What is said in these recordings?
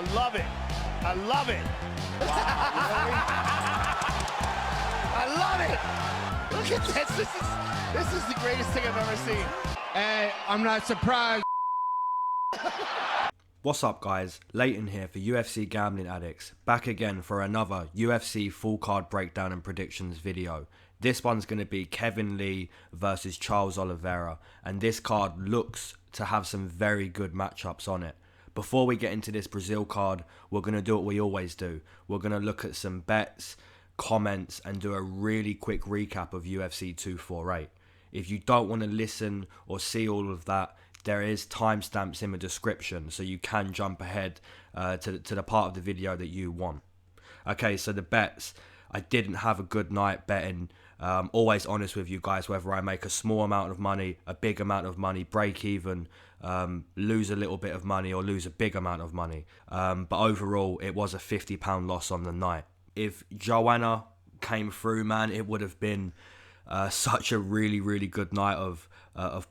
I love it. I love it. I love it. Look at this. This is the greatest thing I've ever seen. Hey, I'm not surprised. What's up, guys? Leighton here for UFC Gambling Addicts, back again for another UFC full card breakdown and predictions video. This one's going to be Kevin Lee versus Charles Oliveira, and this card looks to have some very good matchups on it. Before we get into this Brazil card, we're going to do what we always do. We're going to look at some bets, comments, and do a really quick recap of UFC 248. If you don't want to listen or see all of that, there is timestamps in the description, so you can jump ahead to the part of the video that you want. Okay, so the bets. I didn't have a good night betting. Always honest with you guys, whether I make a small amount of money, a big amount of money, break even, lose a little bit of money or lose a big amount of money. But overall, it was a £50 loss on the night. If Joanna came through, man, it would have been such a really good night of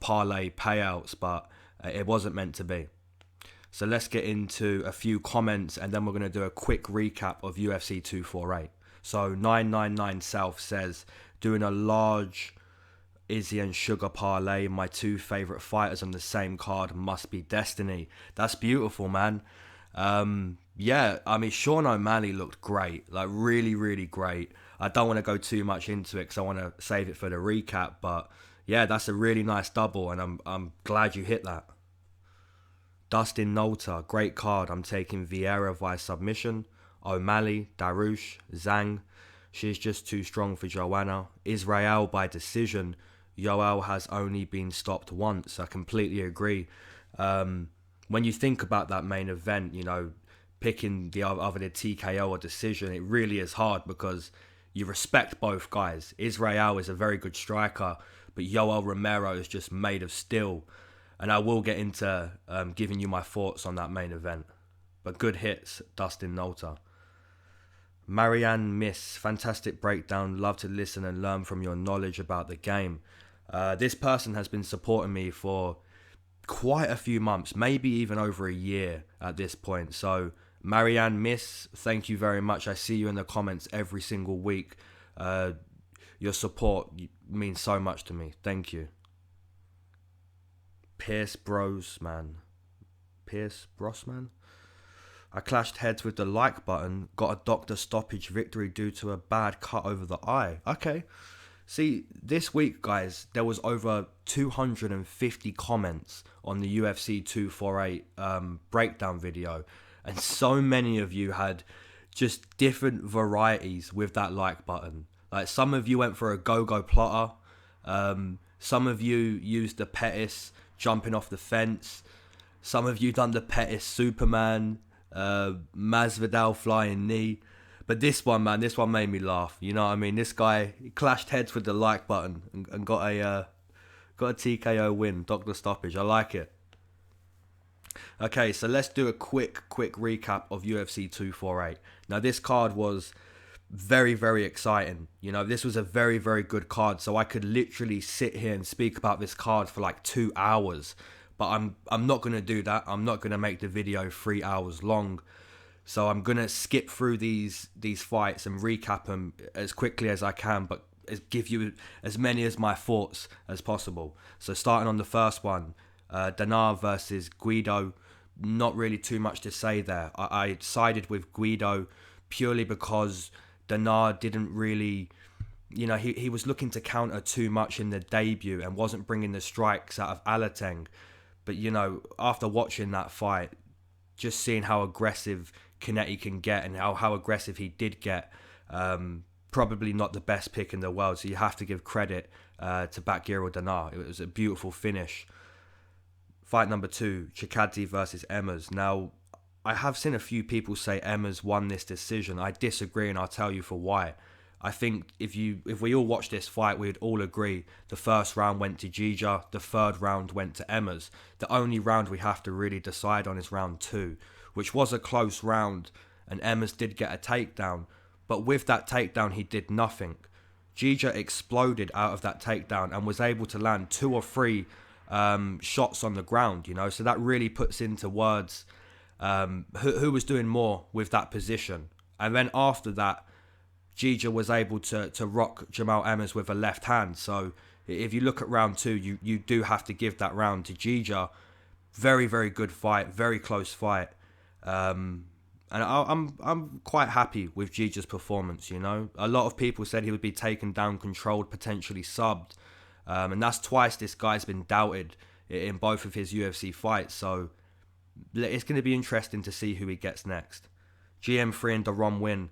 parlay payouts, but it wasn't meant to be. So let's get into a few comments, and then we're going to do a quick recap of UFC 248. So 999 South says, doing a large Izzy and Sugar parlay, my two favourite fighters on the same card must be destiny. That's beautiful, man. Yeah, I mean, Sean O'Malley looked great, like really great. I don't want to go too much into it because I want to save it for the recap, but yeah, that's a really nice double, and I'm glad you hit that. Dustin Nolta, great card. I'm taking Vieira via submission. O'Malley, Darush, Zhang. She's just too strong for Joanna. Israel by decision. Yoel has only been stopped once. I completely agree. When you think about that main event, you know, picking the TKO or decision, it really is hard because you respect both guys. Israel is a very good striker, but Yoel Romero is just made of steel. And I will get into giving you my thoughts on that main event. But good hits, Dustin Nolta. Marianne Miss, fantastic breakdown. Love to listen and learn from your knowledge about the game. This person has been supporting me for quite a few months, maybe even over a year at this point. So Marianne Miss, thank you very much. I see you in the comments every single week. Your support means so much to me. Thank you. Pierce Brosman. I clashed heads with the like button, got a doctor stoppage victory due to a bad cut over the eye. Okay. See, this week, guys, there was over 250 comments on the UFC 248 breakdown video. And so many of you had just different varieties with that like button. Like, some of you went for a go-go plotter. Some of you used the Pettis jumping off the fence. Some of you done the Pettis Superman. Masvidal flying knee. But this one, man, this one made me laugh. You know what I mean? This guy, he clashed heads with the like button and got a TKO win, doctor stoppage. I like it. Okay, so let's do a quick recap of UFC 248. Now, this card was very exciting. You know, this was a very good card, so I could literally sit here and speak about this card for like 2 hours. But I'm not going to do that. I'm not going to make the video 3 hours long. So I'm going to skip through these fights and recap them as quickly as I can, but give you as many as my thoughts as possible. So starting on the first one, Danar versus Guido. Not really too much to say there. I sided with Guido purely because Danar didn't really... You know, he was looking to counter too much in the debut and wasn't bringing the strikes out of Alateng. But, you know, after watching that fight, just seeing how aggressive Canetti can get and how aggressive he did get, probably not the best pick in the world. So you have to give credit to Bakiril Danar. It was a beautiful finish. Fight number 2, Chikadze versus Emmers. Now, I have seen a few people say Emmers won this decision. I disagree, and I'll tell you for why. I think if we all watch this fight, we'd all agree the first round went to Giga, the third round went to Emmers. The only round we have to really decide on is round 2, which was a close round, and Emmers did get a takedown. But with that takedown, he did nothing. Giga exploded out of that takedown and was able to land 2 or 3 shots on the ground, you know. So that really puts into words who was doing more with that position. And then after that, Giga was able to rock Jamal Emmers with a left hand. So if you look at round 2, you do have to give that round to Giga. Very, very good fight, very close fight. And I'm quite happy with Giga's performance, you know. A lot of people said he would be taken down, controlled, potentially subbed. And that's twice this guy's been doubted in both of his UFC fights. So it's going to be interesting to see who he gets next. GM3 and Deron Winn.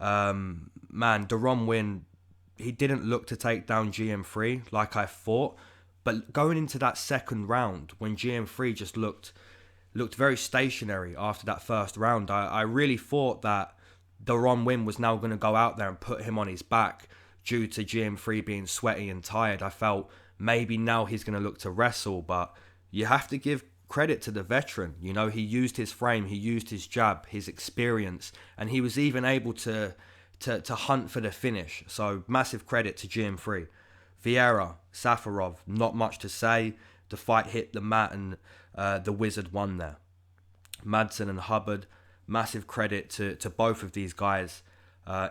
Man, Deron Winn, he didn't look to take down GM3 like I thought. But going into that second round, when GM3 just looked very stationary after that first round, I really thought that Deron Winn was now going to go out there and put him on his back due to GM3 being sweaty and tired. I felt maybe now he's going to look to wrestle, but you have to give credit to the veteran. You know, he used his frame, he used his jab, his experience, and he was even able to hunt for the finish. So massive credit to GM3. Vieira, Safarov, not much to say. The fight hit the mat and the Wizard won there. Madsen and Hubbard, massive credit to both of these guys.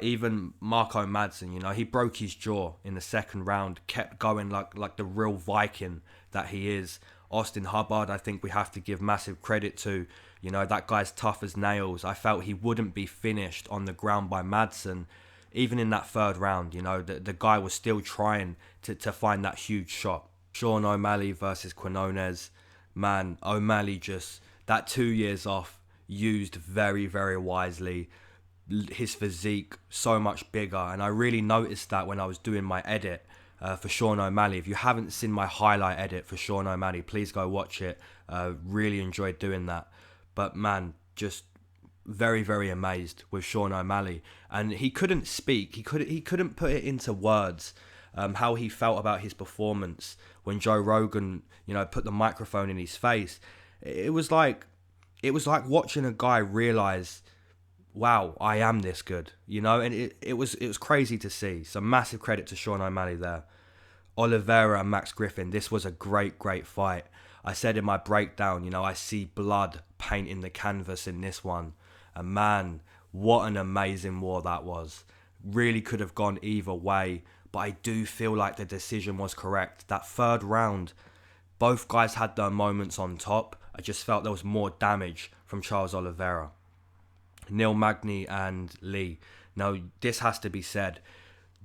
Even Marco Madsen, you know, he broke his jaw in the second round, kept going like the real Viking that he is. Austin Hubbard, I think we have to give massive credit to. You know, that guy's tough as nails. I felt he wouldn't be finished on the ground by Madsen. Even in that third round, you know, the guy was still trying to find that huge shot. Sean O'Malley versus Quinones. Man, O'Malley just, that 2 years off, used very, very wisely. His physique, so much bigger. And I really noticed that when I was doing my edit for Sean O'Malley. If you haven't seen my highlight edit for Sean O'Malley, please go watch it. Really enjoyed doing that. But man, just very, very amazed with Sean O'Malley. And he couldn't speak. He couldn't put it into words. How he felt about his performance when Joe Rogan, you know, put the microphone in his face. It was like watching a guy realize, wow, I am this good, you know, and it was crazy to see. So massive credit to Sean O'Malley there. Oliveira and Max Griffin, this was a great fight. I said in my breakdown, you know, I see blood painting the canvas in this one. And man, what an amazing war that was. Really could have gone either way, but I do feel like the decision was correct. That third round, both guys had their moments on top. I just felt there was more damage from Charles Oliveira. Neil Magny and Lee. Now, this has to be said.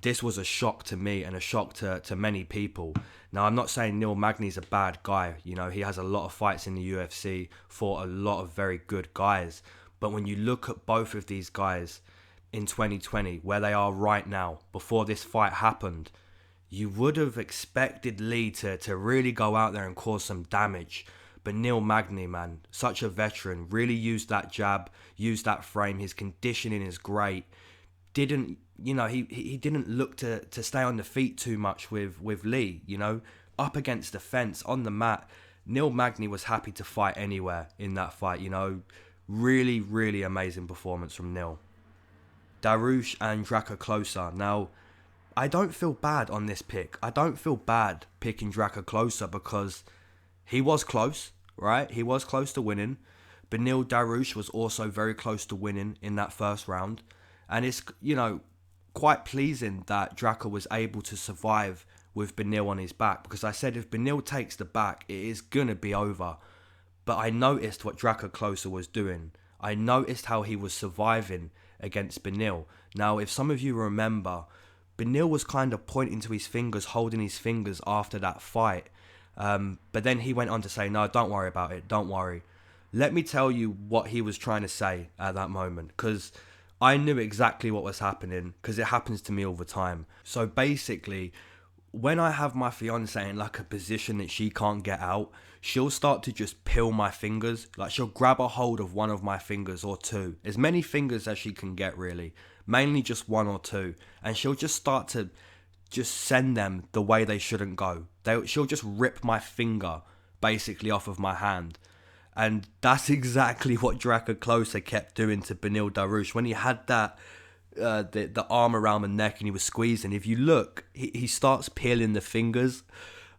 This was a shock to me and a shock to many people. Now, I'm not saying Neil Magny's a bad guy. You know, he has a lot of fights in the UFC, fought a lot of very good guys. But when you look at both of these guys in 2020, where they are right now, before this fight happened, you would have expected Lee to really go out there and cause some damage. But Neil Magny, man, such a veteran, really used that jab, used that frame. His conditioning is great. Didn't, you know, he didn't look to stay on the feet too much with Lee, you know. Up against the fence, on the mat, Neil Magny was happy to fight anywhere in that fight, you know. Really, really amazing performance from Neil. Darush and Draco Closer. Now, I don't feel bad on this pick. I don't feel bad picking Draco Closer because he was close, right? He was close to winning. Beneil Darush was also very close to winning in that first round. And it's, you know, quite pleasing that Draco was able to survive with Beneil on his back. Because I said if Beneil takes the back, it is going to be over. But I noticed what Draco Closer was doing. I noticed how he was surviving against Beneil. Now, if some of you remember, Beneil was kind of pointing to his fingers, holding his fingers after that fight. But then he went on to say, no, don't worry about it. Don't worry. Let me tell you what he was trying to say at that moment. Because I knew exactly what was happening. Because it happens to me all the time. So basically, when I have my fiance in like a position that she can't get out, she'll start to just peel my fingers. Like she'll grab a hold of one of my fingers or two. As many fingers as she can get really. Mainly just one or two. And she'll just start to just send them the way they shouldn't go. She'll just rip my finger basically off of my hand. And that's exactly what Draco Closer kept doing to Beneil Darush. When he had that the arm around the neck and he was squeezing, if you look, he starts peeling the fingers.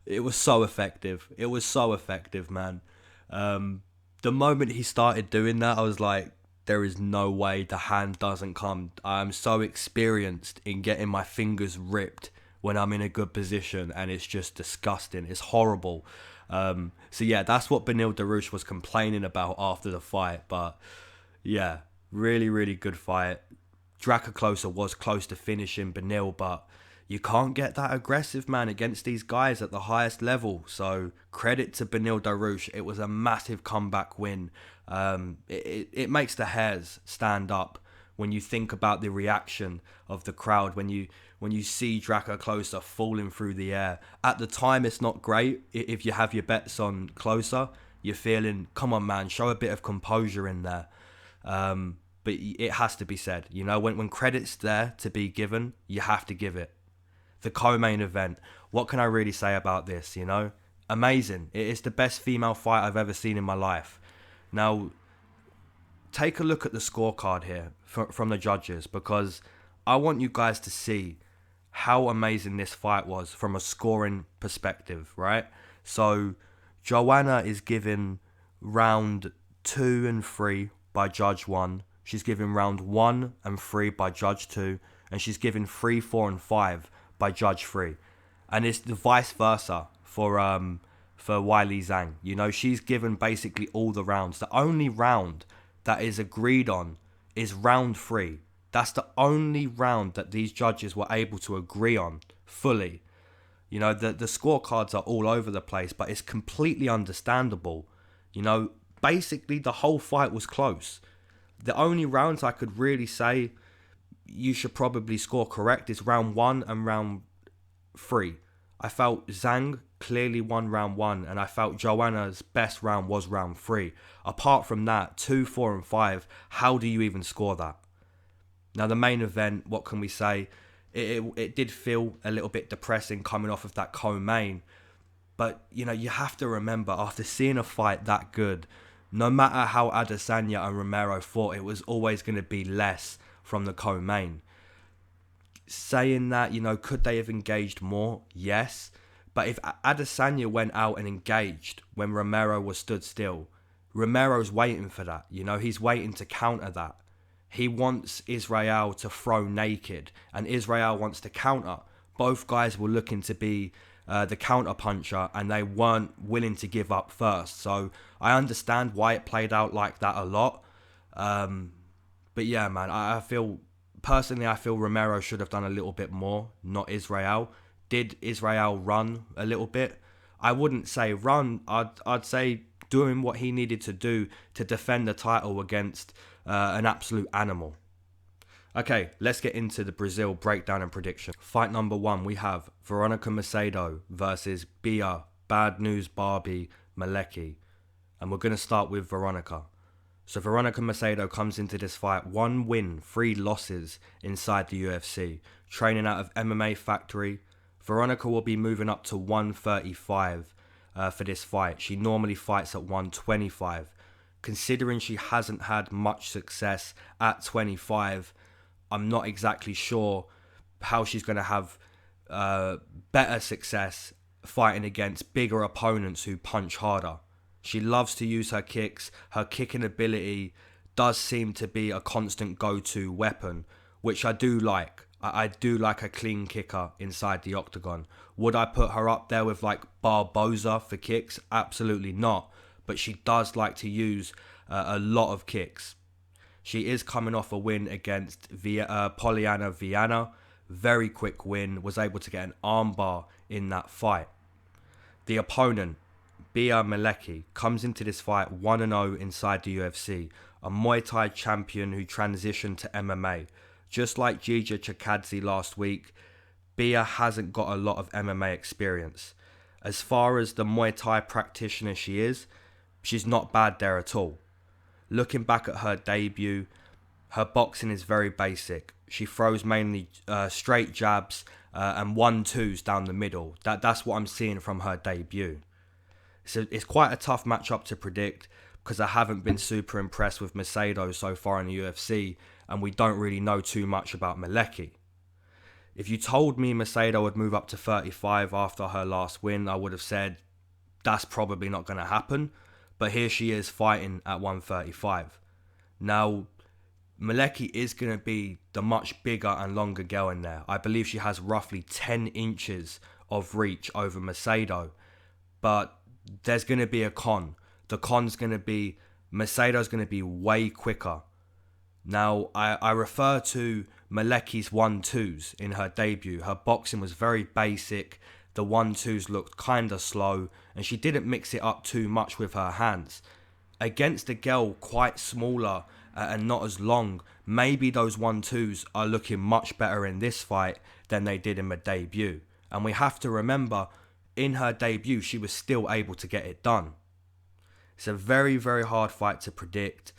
It was so effective. It was so effective, man. The moment he started doing that, I was like, there is no way the hand doesn't come. I'm so experienced in getting my fingers ripped when I'm in a good position, and it's just disgusting. It's horrible. So yeah, that's what Beneil Dariush was complaining about after the fight. But yeah, really, really good fight. Drakkar Klose was close to finishing Beneil, but you can't get that aggressive, man, against these guys at the highest level. So credit to Beneil Dariush. It was a massive comeback win. It makes the hairs stand up when you think about the reaction of the crowd when you see Drakkar Klose falling through the air. At the time, it's not great. If you have your bets on Klose, you're feeling, come on, man, show a bit of composure in there. But it has to be said, you know, when credit's there to be given, you have to give it. The co-main event, what can I really say about this, you know? Amazing. It is the best female fight I've ever seen in my life. Now, take a look at the scorecard here from the judges, because I want you guys to see how amazing this fight was from a scoring perspective, right? So, Joanna is given round 2 and 3 by judge 1. She's given round 1 and 3 by judge 2. And she's given 3, 4 and 5 by judge 3. And it's the vice versa for Weili Zhang. You know, she's given basically all the rounds. The only round that is agreed on is round 3. That's the only round that these judges were able to agree on fully. You know, the scorecards are all over the place, but it's completely understandable. You know, basically the whole fight was close. The only rounds I could really say you should probably score correct is round 1 and round 3. I felt Zhang clearly won round 1, and I felt Joanna's best round was round 3. Apart from that, 2, 4 and 5, how do you even score that? Now the main event, what can we say? It did feel a little bit depressing coming off of that co-main. But, you know, you have to remember, after seeing a fight that good, no matter how Adesanya and Romero fought, it was always going to be less from the co-main. Saying that, you know, could they have engaged more? Yes. But if Adesanya went out and engaged when Romero was stood still, Romero's waiting for that. You know, he's waiting to counter that. He wants Israel to throw naked, and Israel wants to counter. Both guys were looking to be the counter puncher, and they weren't willing to give up first. So I understand why it played out like that a lot. But yeah, man, I feel Romero should have done a little bit more, not Israel. Did Israel run a little bit? I wouldn't say run. I'd say doing what he needed to do to defend the title against an absolute animal. Okay, let's get into the Brazil breakdown and prediction. Fight number 1, we have Veronica Macedo versus Bia Bad News Barbie Malecki. And we're going to start with Veronica. So Veronica Macedo comes into this fight 1 win, 3 losses inside the UFC. Training out of MMA Factory. Veronica will be moving up to 135 for this fight. She normally fights at 125. Considering she hasn't had much success at 25, I'm not exactly sure how she's going to have better success fighting against bigger opponents who punch harder. She loves to use her kicks. Her kicking ability does seem to be a constant go-to weapon, which I do like. I do like a clean kicker inside the octagon. Would I put her up there with like Barboza for kicks? Absolutely not. But she does like to use a lot of kicks. She is coming off a win against Poliana Viana. Very quick win. Was able to get an armbar in that fight. The opponent, Bia Malecki, comes into this fight 1-0 inside the UFC. A Muay Thai champion who transitioned to MMA. Just like Giga Chikadze last week, Bia hasn't got a lot of MMA experience. As far as the Muay Thai practitioner she is, she's not bad there at all. Looking back at her debut, her boxing is very basic. She throws mainly straight jabs and 1-2s down the middle. That's what I'm seeing from her debut. So it's quite a tough matchup to predict because I haven't been super impressed with Macedo so far in the UFC, and we don't really know too much about Malecki. If you told me Macedo would move up to 35 after her last win, I would have said that's probably not going to happen. But here she is fighting at 135. Now, Malecki is going to be the much bigger and longer girl in there. I believe she has roughly 10 inches of reach over Macedo. But there's going to be a con. The con's going to be Macedo's going to be way quicker. Now, I refer to Malecki's 1-2s in her debut. Her boxing was very basic. The 1-2s looked kind of slow, and she didn't mix it up too much with her hands. Against a girl quite smaller and not as long, maybe those 1-2s are looking much better in this fight than they did in the debut. And we have to remember, in her debut, she was still able to get it done. It's a very, very hard fight to predict.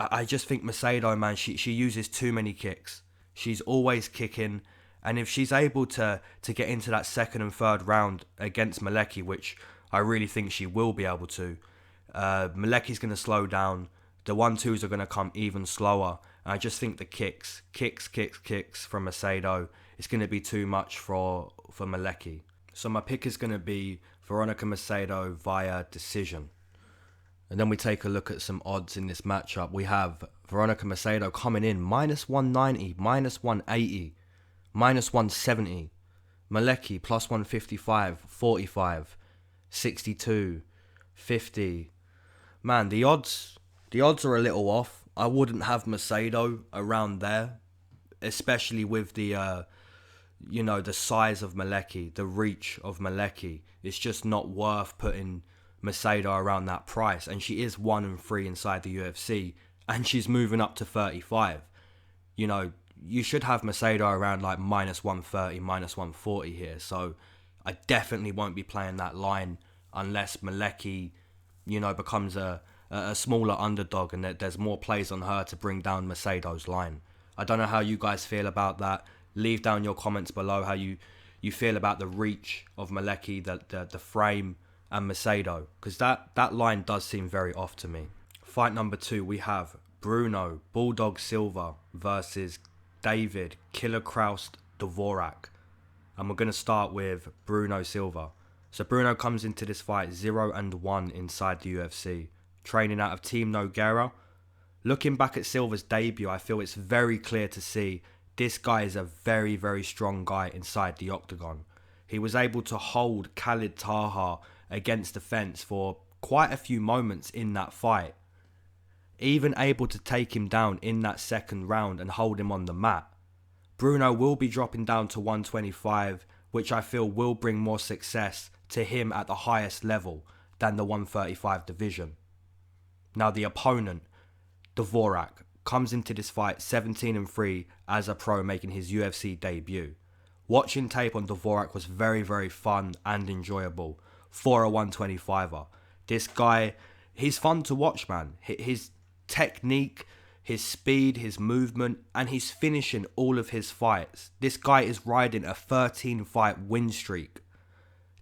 I just think Macedo, man, she uses too many kicks. She's always kicking. And if she's able to get into that second and third round against Malecki, which I really think she will be able to, Malecki's going to slow down. The 1-2s are going to come even slower. And I just think the kicks from Macedo, it's going to be too much for Malecki. So my pick is going to be Veronica Macedo via decision. And then we take a look at some odds in this matchup. We have Veronica Macedo coming in -190, -180, -170. Malecki +155, 45, 62, 50. Man, the odds are a little off. I wouldn't have Macedo around there, especially with the the size of Malecki, the reach of Malecki. It's just not worth putting Macedo around that price, and she is 1-3 inside the UFC, and she's moving up to 35. You should have Macedo around like -130, -140 here. So I definitely won't be playing that line unless Malecki, becomes a smaller underdog and there's more plays on her to bring down Macedo's line. I don't know how you guys feel about that. Leave down your comments below how you feel about the reach of Malecki, the frame, and Macedo, because that line does seem very off to me. Fight number 2, we have Bruno Bulldog Silva versus David Killer Kraus Dvorak. And we're going to start with Bruno Silva. So Bruno comes into this fight 0-1 inside the UFC, training out of Team Nogueira. Looking back at Silva's debut, I feel it's very clear to see this guy is a very, very strong guy inside the octagon. He was able to hold Khalid Taha against the fence for quite a few moments in that fight. Even able to take him down in that second round and hold him on the mat. Bruno will be dropping down to 125, which I feel will bring more success to him at the highest level than the 135 division. Now the opponent, Dvorak, comes into this fight 17-3 as a pro, making his UFC debut. Watching tape on Dvorak was very, very fun and enjoyable for a 125er. This guy, he's fun to watch, man. His technique, his speed, his movement, and he's finishing all of his fights. This guy is riding a 13-fight win streak.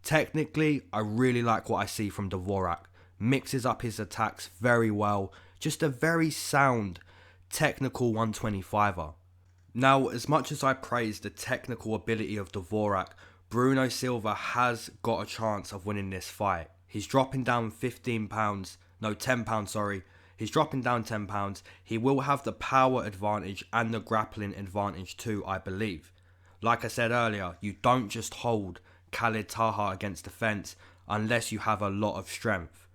Technically, I really like what I see from Dvorak. Mixes up his attacks very well. Just a very sound, technical 125er. Now, as much as I praise the technical ability of Dvorak, Bruno Silva has got a chance of winning this fight. He's dropping down 10 pounds, sorry. He's dropping down 10 pounds. He will have the power advantage and the grappling advantage too, I believe. Like I said earlier, you don't just hold Khalid Taha against the fence unless you have a lot of strength.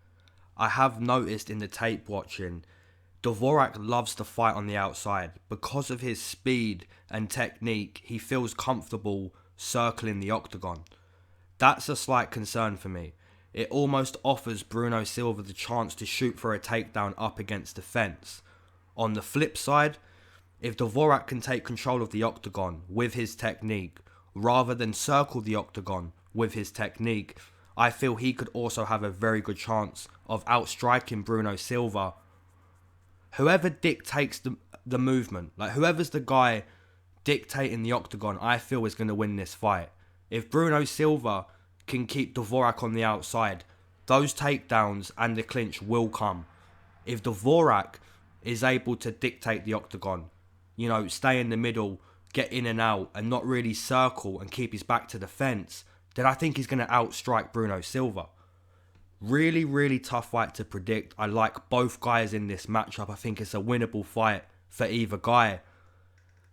I have noticed in the tape watching, Dvorak loves to fight on the outside. Because of his speed and technique, he feels comfortable circling the octagon. That's a slight concern for me. It almost offers Bruno Silva the chance to shoot for a takedown up against the fence. On the flip side, if Dvorak can take control of the octagon with his technique, rather than circle the octagon with his technique, I feel he could also have a very good chance of outstriking Bruno Silva. Whoever dictates the movement, like whoever's the guy dictating the octagon, I feel is going to win this fight. If Bruno Silva can keep Dvorak on the outside, those takedowns and the clinch will come. If Dvorak is able to dictate the octagon, stay in the middle, get in and out, and not really circle and keep his back to the fence, then I think he's going to outstrike Bruno Silva. Really, really tough fight to predict. I like both guys in this matchup. I think it's a winnable fight for either guy.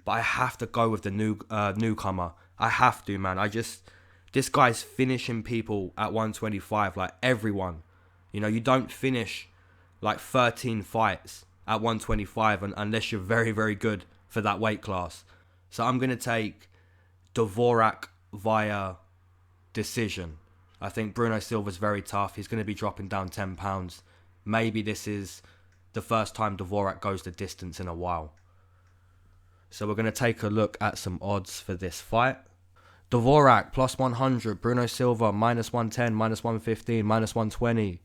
But I have to go with the newcomer. I have to, man. This guy's finishing people at 125, like everyone. You know, you don't finish like 13 fights at 125 unless you're very, very good for that weight class. So I'm going to take Dvorak via decision. I think Bruno Silva's very tough. He's going to be dropping down 10 pounds. Maybe this is the first time Dvorak goes the distance in a while. So we're going to take a look at some odds for this fight. Dvorak plus 100, Bruno Silva minus 110, minus 115, minus 120.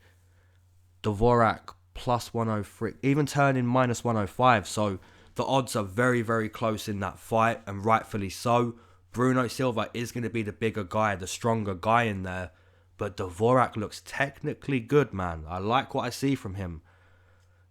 Dvorak plus 103, even turning minus 105. So the odds are very, very close in that fight, and rightfully so. Bruno Silva is going to be the bigger guy, the stronger guy in there. But Dvorak looks technically good, man. I like what I see from him.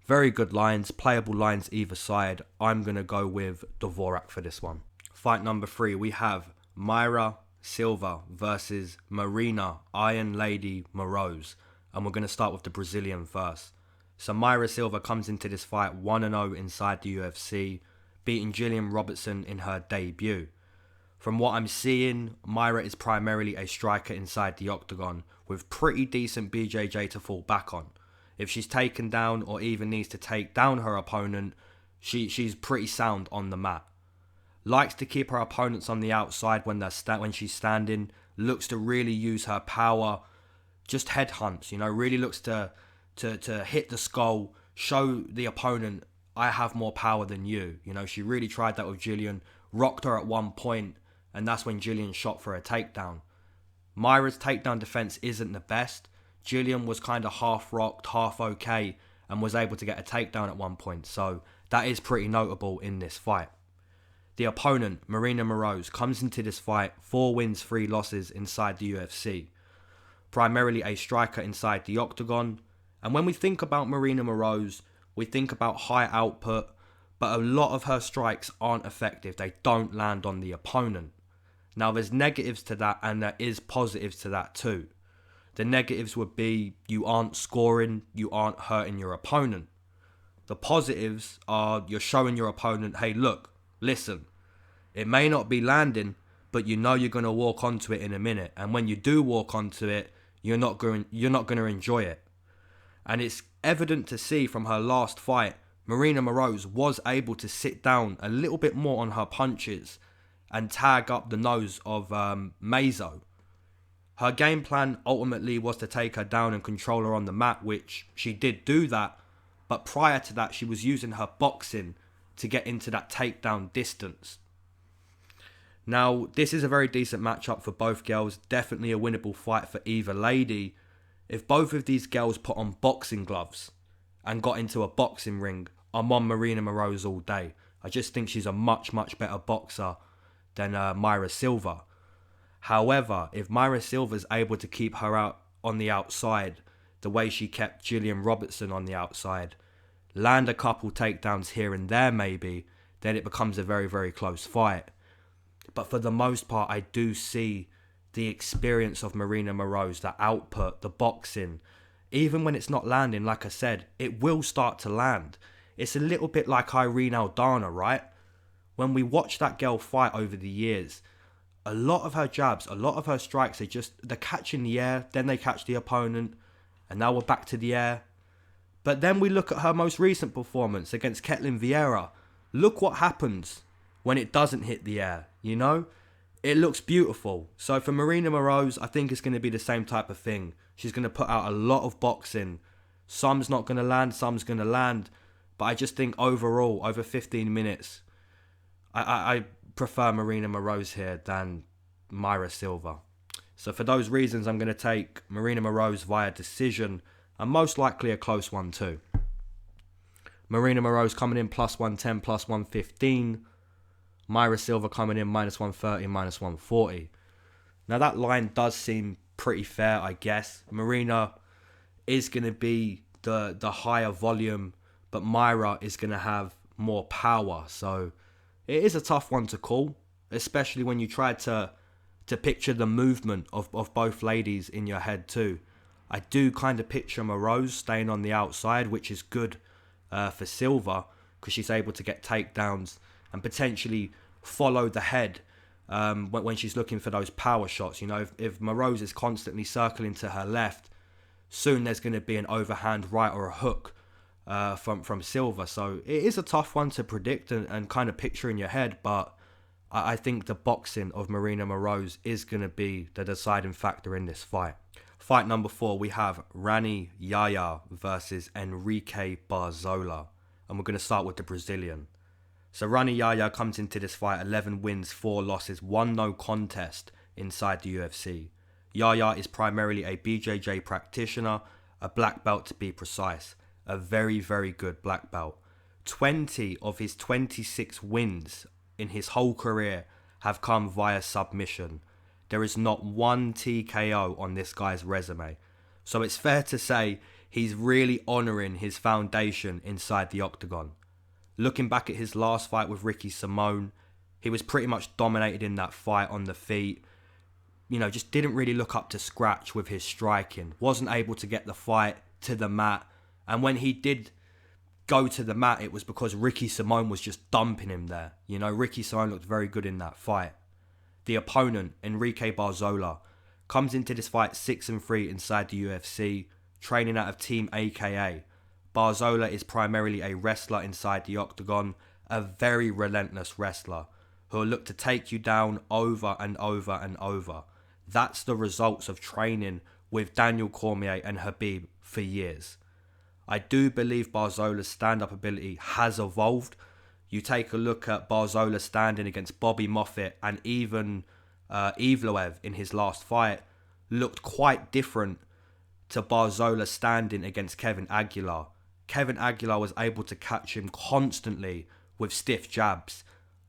Very good lines, playable lines either side. I'm going to go with Dvorak for this one. Fight number 3, we have Mayra Silva versus Maryna Iron Lady Moroz. And we're going to start with the Brazilian first. So Mayra Silva comes into this fight 1-0 inside the UFC, beating Gillian Robertson in her debut. From what I'm seeing, Mayra is primarily a striker inside the octagon with pretty decent BJJ to fall back on. If she's taken down or even needs to take down her opponent, she's pretty sound on the mat. Likes to keep her opponents on the outside when she's standing. Looks to really use her power. Just headhunts, you know, really looks to hit the skull, show the opponent, I have more power than you. You know, she really tried that with Gillian, rocked her at one point, and that's when Gillian shot for a takedown. Mayra's takedown defense isn't the best. Gillian was kind of half rocked, half okay, and was able to get a takedown at one point. So that is pretty notable in this fight. The opponent, Maryna Moroz, comes into this fight 4 wins, 3 losses inside the UFC. Primarily a striker inside the octagon. And when we think about Maryna Moroz, we think about high output, but a lot of her strikes aren't effective. They don't land on the opponent. Now, there's negatives to that, and there is positives to that too. The negatives would be you aren't scoring, you aren't hurting your opponent. The positives are you're showing your opponent, hey, look, listen, it may not be landing, but you know you're going to walk onto it in a minute. And when you do walk onto it, you're not going to enjoy it. And it's evident to see from her last fight, Maryna Moroz was able to sit down a little bit more on her punches and tag up the nose of Mazo. Her game plan ultimately was to take her down and control her on the mat, which she did do that. But prior to that, she was using her boxing to get into that takedown distance. Now, this is a very decent matchup for both girls. Definitely a winnable fight for either lady. If both of these girls put on boxing gloves and got into a boxing ring, I'm on Maryna Moroz all day. I just think she's a much, much better boxer than Mayra Silva. However, if Mayra Silva's able to keep her out on the outside the way she kept Gillian Robertson on the outside, land a couple takedowns here and there maybe, then it becomes a very, very close fight. But for the most part, I do see the experience of Maryna Moroz, the output, the boxing. Even when it's not landing, like I said, it will start to land. It's a little bit like Irene Aldana, right? When we watch that girl fight over the years, a lot of her jabs, a lot of her strikes, they catch in the air, then they catch the opponent, and now we're back to the air. But then we look at her most recent performance against Ketlin Vieira. Look what happens when it doesn't hit the air, you know? It looks beautiful. So for Maryna Moroz, I think it's going to be the same type of thing. She's going to put out a lot of boxing. Some's not going to land, some's going to land. But I just think overall, over 15 minutes, I prefer Maryna Moroz here than Mayra Silva. So for those reasons, I'm going to take Maryna Moroz via decision, and most likely a close one too. Maryna Moroz coming in plus 110, plus 115. Mayra Silva coming in minus 130, minus 140. Now that line does seem pretty fair, I guess. Maryna is going to be the higher volume, but Mayra is going to have more power. So it is a tough one to call, especially when you try to picture the movement of both ladies in your head too. I do kind of picture Moroz staying on the outside, which is good for Silva, because she's able to get takedowns and potentially follow the head when she's looking for those power shots. You know, if Moroz is constantly circling to her left, soon there's going to be an overhand right or a hook from Silva. So it is a tough one to predict and kind of picture in your head, but I think the boxing of Maryna Moroz is going to be the deciding factor in this fight. Fight number 4, we have Rani Yaya versus Enrique Barzola. And we're going to start with the Brazilian. So Rani Yaya comes into this fight 11 wins, 4 losses, 1 no contest inside the UFC. Yaya is primarily a BJJ practitioner, a black belt to be precise. A very, very good black belt. 20 of his 26 wins in his whole career have come via submission. There is not one TKO on this guy's resume. So it's fair to say he's really honouring his foundation inside the octagon. Looking back at his last fight with Ricky Simone, he was pretty much dominated in that fight on the feet. You know, just didn't really look up to scratch with his striking. Wasn't able to get the fight to the mat. And when he did go to the mat, it was because Ricky Simone was just dumping him there. You know, Ricky Simone looked very good in that fight. The opponent, Enrique Barzola, comes into this fight 6-3 inside the UFC, training out of Team AKA. Barzola is primarily a wrestler inside the octagon, a very relentless wrestler who will look to take you down over and over and over. That's the results of training with Daniel Cormier and Khabib for years. I do believe Barzola's stand-up ability has evolved. You take a look at Barzola standing against Bobby Moffett and even Evloev in his last fight, looked quite different to Barzola standing against Kevin Aguilar. Kevin Aguilar was able to catch him constantly with stiff jabs.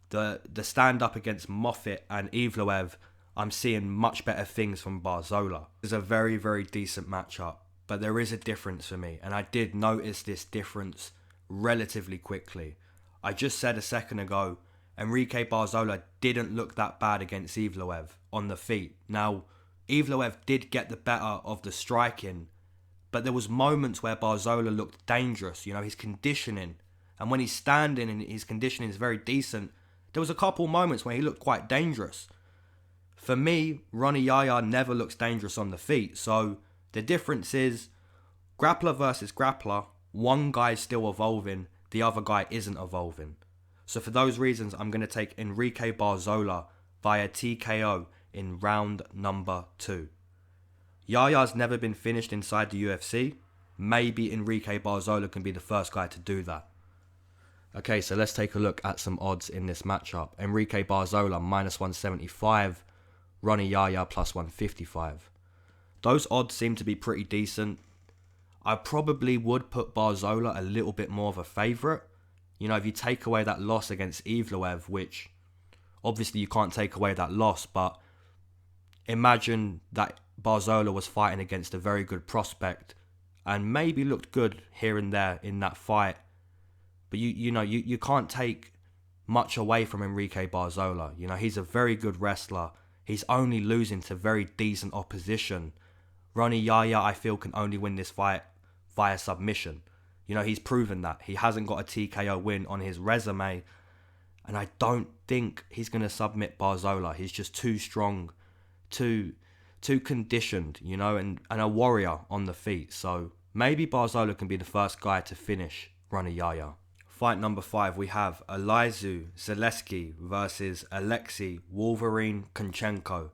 The stand-up against Moffett and Evloev, I'm seeing much better things from Barzola. It's a very, very decent matchup, but there is a difference for me, and I did notice this difference relatively quickly. I just said a second ago, Enrique Barzola didn't look that bad against Evloev on the feet. Now, Evloev did get the better of the striking, but there was moments where Barzola looked dangerous. You know, his conditioning, and when he's standing and his conditioning is very decent, there was a couple moments where he looked quite dangerous. For me, Rani Yaya never looks dangerous on the feet, so the difference is grappler versus grappler. One guy's still evolving, the other guy isn't evolving. So for those reasons, I'm going to take Enrique Barzola via TKO in round number 2. Yaya's never been finished inside the UFC. Maybe Enrique Barzola can be the first guy to do that. Okay, so let's take a look at some odds in this matchup. Enrique Barzola -175, Rani Yaya +155. Those odds seem to be pretty decent. I probably would put Barzola a little bit more of a favourite. You know, if you take away that loss against Evloev, which obviously you can't take away that loss, but imagine that Barzola was fighting against a very good prospect and maybe looked good here and there in that fight. But you can't take much away from Enrique Barzola. You know, he's a very good wrestler. He's only losing to very decent opposition. Rani Yaya, I feel, can only win this fight via submission. You know, he's proven that. He hasn't got a TKO win on his resume. And I don't think he's going to submit Barzola. He's just too strong, too conditioned, you know, and a warrior on the feet. So maybe Barzola can be the first guy to finish Rani Yaya. Fight number 5, we have Elizeu Zaleski versus Alexei Wolverine Kunchenko.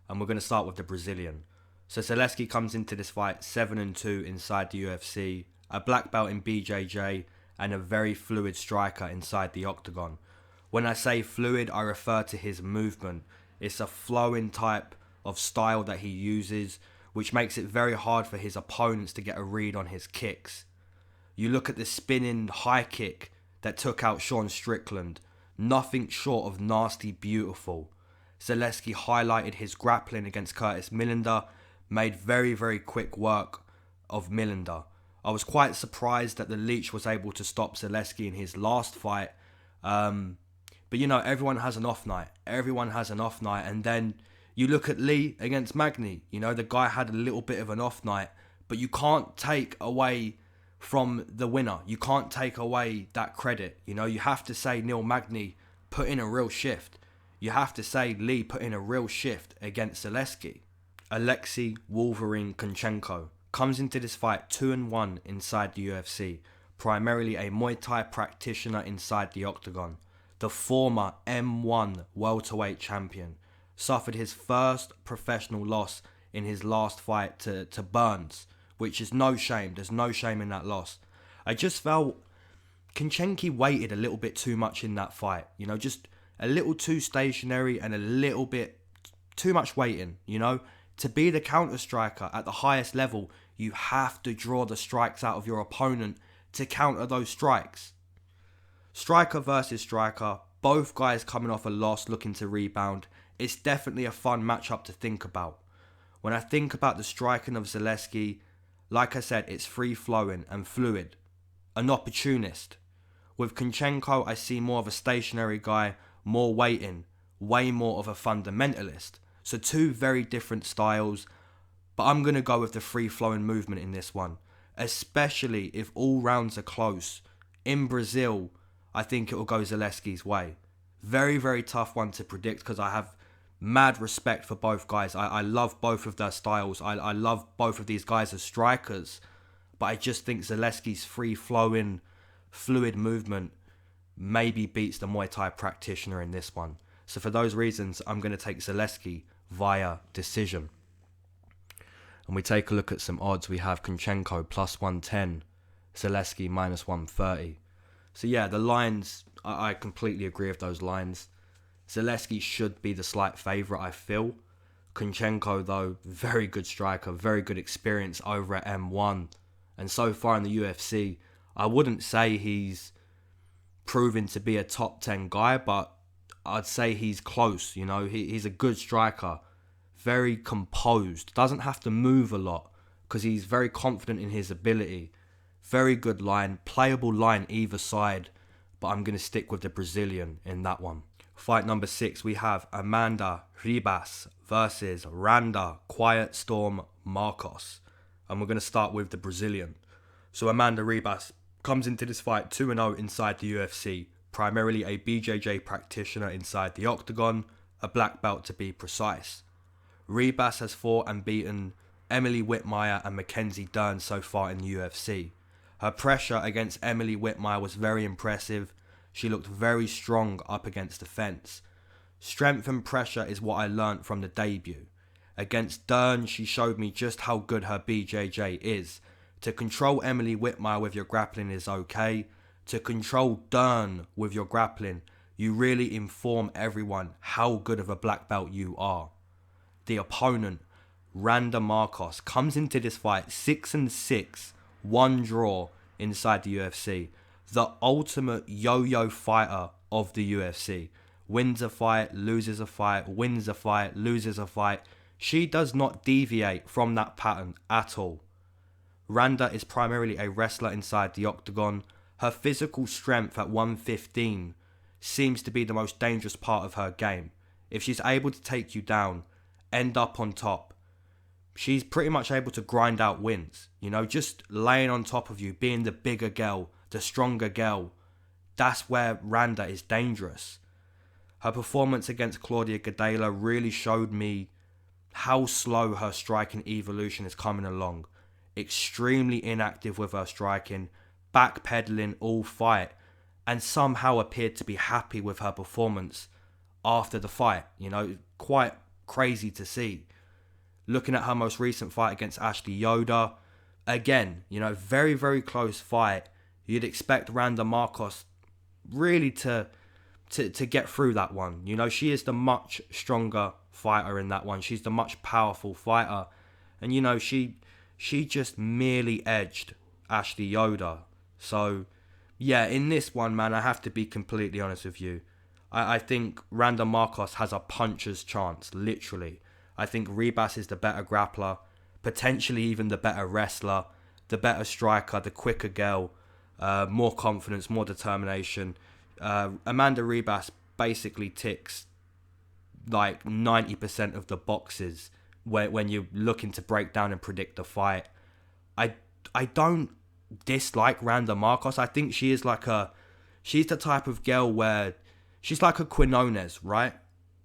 And we're going to start with the Brazilian. So Zaleski comes into this fight 7-2 inside the UFC, a black belt in BJJ, and a very fluid striker inside the octagon. When I say fluid, I refer to his movement. It's a flowing type of style that he uses, which makes it very hard for his opponents to get a read on his kicks. You look at the spinning high kick that took out Sean Strickland, nothing short of nasty beautiful. Zaleski highlighted his grappling against Curtis Millender, made very, very quick work of Millender. I was quite surprised that the Leech was able to stop Zaleski in his last fight. But, you know, everyone has an off night. Everyone has an off night. And then you look at Lee against Magny. You know, the guy had a little bit of an off night, but you can't take away from the winner. You can't take away that credit. You know, you have to say Neil Magny put in a real shift. You have to say Lee put in a real shift against Zaleski. Alexei Wolverine Kunchenko comes into this fight 2-1 inside the UFC, primarily a Muay Thai practitioner inside the octagon. The former M1 welterweight champion suffered his first professional loss in his last fight to Burns, which is no shame. There's no shame in that loss. I just felt Kunchenko waited a little bit too much in that fight. You know, just a little too stationary and a little bit too much waiting, you know. To be the counter striker at the highest level, you have to draw the strikes out of your opponent to counter those strikes. Striker versus striker, both guys coming off a loss looking to rebound. It's definitely a fun matchup to think about. When I think about the striking of Zaleski, like I said, it's free-flowing and fluid. An opportunist. With Kunchenko, I see more of a stationary guy, more waiting, way more of a fundamentalist. So two very different styles, but I'm going to go with the free-flowing movement in this one, especially if all rounds are close. In Brazil, I think it will go Zaleski's way. Very, very tough one to predict because I have mad respect for both guys. I love both of their styles. I love both of these guys as strikers, but I just think Zaleski's free-flowing, fluid movement maybe beats the Muay Thai practitioner in this one. So for those reasons, I'm going to take Zaleski via decision. And we take a look at some odds. We have Kunchenko plus 110, Zaleski minus 130. So yeah, the lines, I completely agree with those lines. Zaleski should be the slight favourite, I feel. Kunchenko, though, very good striker, very good experience over at M1. And so far in the UFC, I wouldn't say he's proven to be a top 10 guy, but I'd say he's close, you know. He's a good striker, very composed, doesn't have to move a lot because he's very confident in his ability. Very good line, playable line either side, but I'm going to stick with the Brazilian in that one. Fight number 6, we have Amanda Ribas versus Randa Quiet Storm Markos. And we're going to start with the Brazilian. So Amanda Ribas comes into this fight 2-0 inside the UFC, primarily a BJJ practitioner inside the octagon, a black belt to be precise. Ribas has fought and beaten Emily Whitmire and Mackenzie Dern so far in the UFC. Her pressure against Emily Whitmire was very impressive. She looked very strong up against the fence. Strength and pressure is what I learnt from the debut. Against Dern, she showed me just how good her BJJ is. To control Emily Whitmire with your grappling is okay. To control Dern with your grappling, you really inform everyone how good of a black belt you are. The opponent, Randa Markos, comes into this fight 6-6, one draw inside the UFC. The ultimate yo-yo fighter of the UFC. Wins a fight, loses a fight, wins a fight, loses a fight. She does not deviate from that pattern at all. Randa is primarily a wrestler inside the octagon. Her physical strength at 115 seems to be the most dangerous part of her game. If she's able to take you down, end up on top, she's pretty much able to grind out wins. You know, just laying on top of you, being the bigger girl, the stronger girl. That's where Randa is dangerous. Her performance against Claudia Gadelha really showed me how slow her striking evolution is coming along. Extremely inactive with her striking, backpedaling all fight, and somehow appeared to be happy with her performance after the fight. You know, quite crazy to see. Looking at her most recent fight against Ashley Yoder, again, you know, very, very close fight. You'd expect Randa Markos really to get through that one. You know, she is the much stronger fighter in that one. She's the much powerful fighter. And, you know, she just merely edged Ashley Yoder. So, yeah, in this one, man, I have to be completely honest with you. I think Randa Markos has a puncher's chance, literally. I think Ribas is the better grappler, potentially even the better wrestler, the better striker, the quicker girl, more confidence, more determination. Amanda Ribas basically ticks like 90% of the boxes when you're looking to break down and predict the fight. I don't dislike Randa Markos. I think she's the type of girl where she's like a Quinones, right?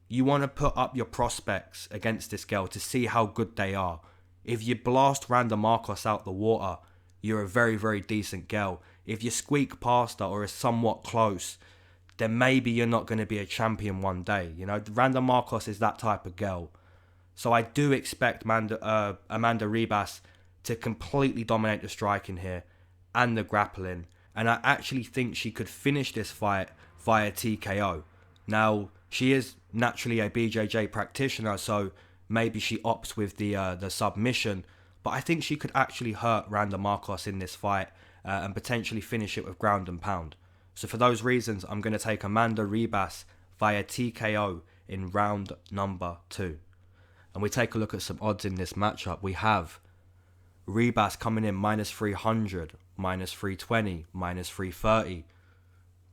You want to put up your prospects against this girl to see how good they are. If you blast Randa Markos out the water, you're a very, very decent girl. If you squeak past her or is somewhat close, then maybe you're not going to be a champion one day. You know, Randa Markos is that type of girl. So I do expect Amanda Ribas to completely dominate the striking here and the grappling. And I actually think she could finish this fight via TKO. Now, she is naturally a BJJ practitioner, so maybe she opts with the submission. But I think she could actually hurt Randa Markos in this fight and potentially finish it with ground and pound. So for those reasons, I'm going to take Amanda Ribas via TKO in round number 2. And we take a look at some odds in this matchup. We have Ribas coming in minus 300, minus 320, minus 330,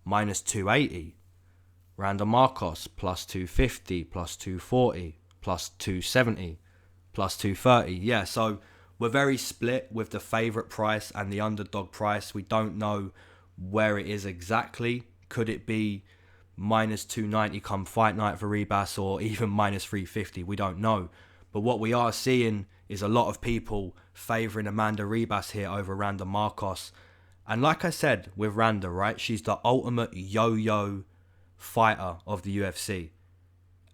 minus 280. Randa Markos plus 250, plus 240, plus 270, plus 230. Yeah, so we're very split with the favourite price and the underdog price. We don't know where it is exactly. Could it be minus 290 come fight night for Ribas or even minus 350? We don't know. But what we are seeing is a lot of people favouring Amanda Ribas here over Randa Markos. And like I said with Randa, right, she's the ultimate yo-yo fighter of the UFC.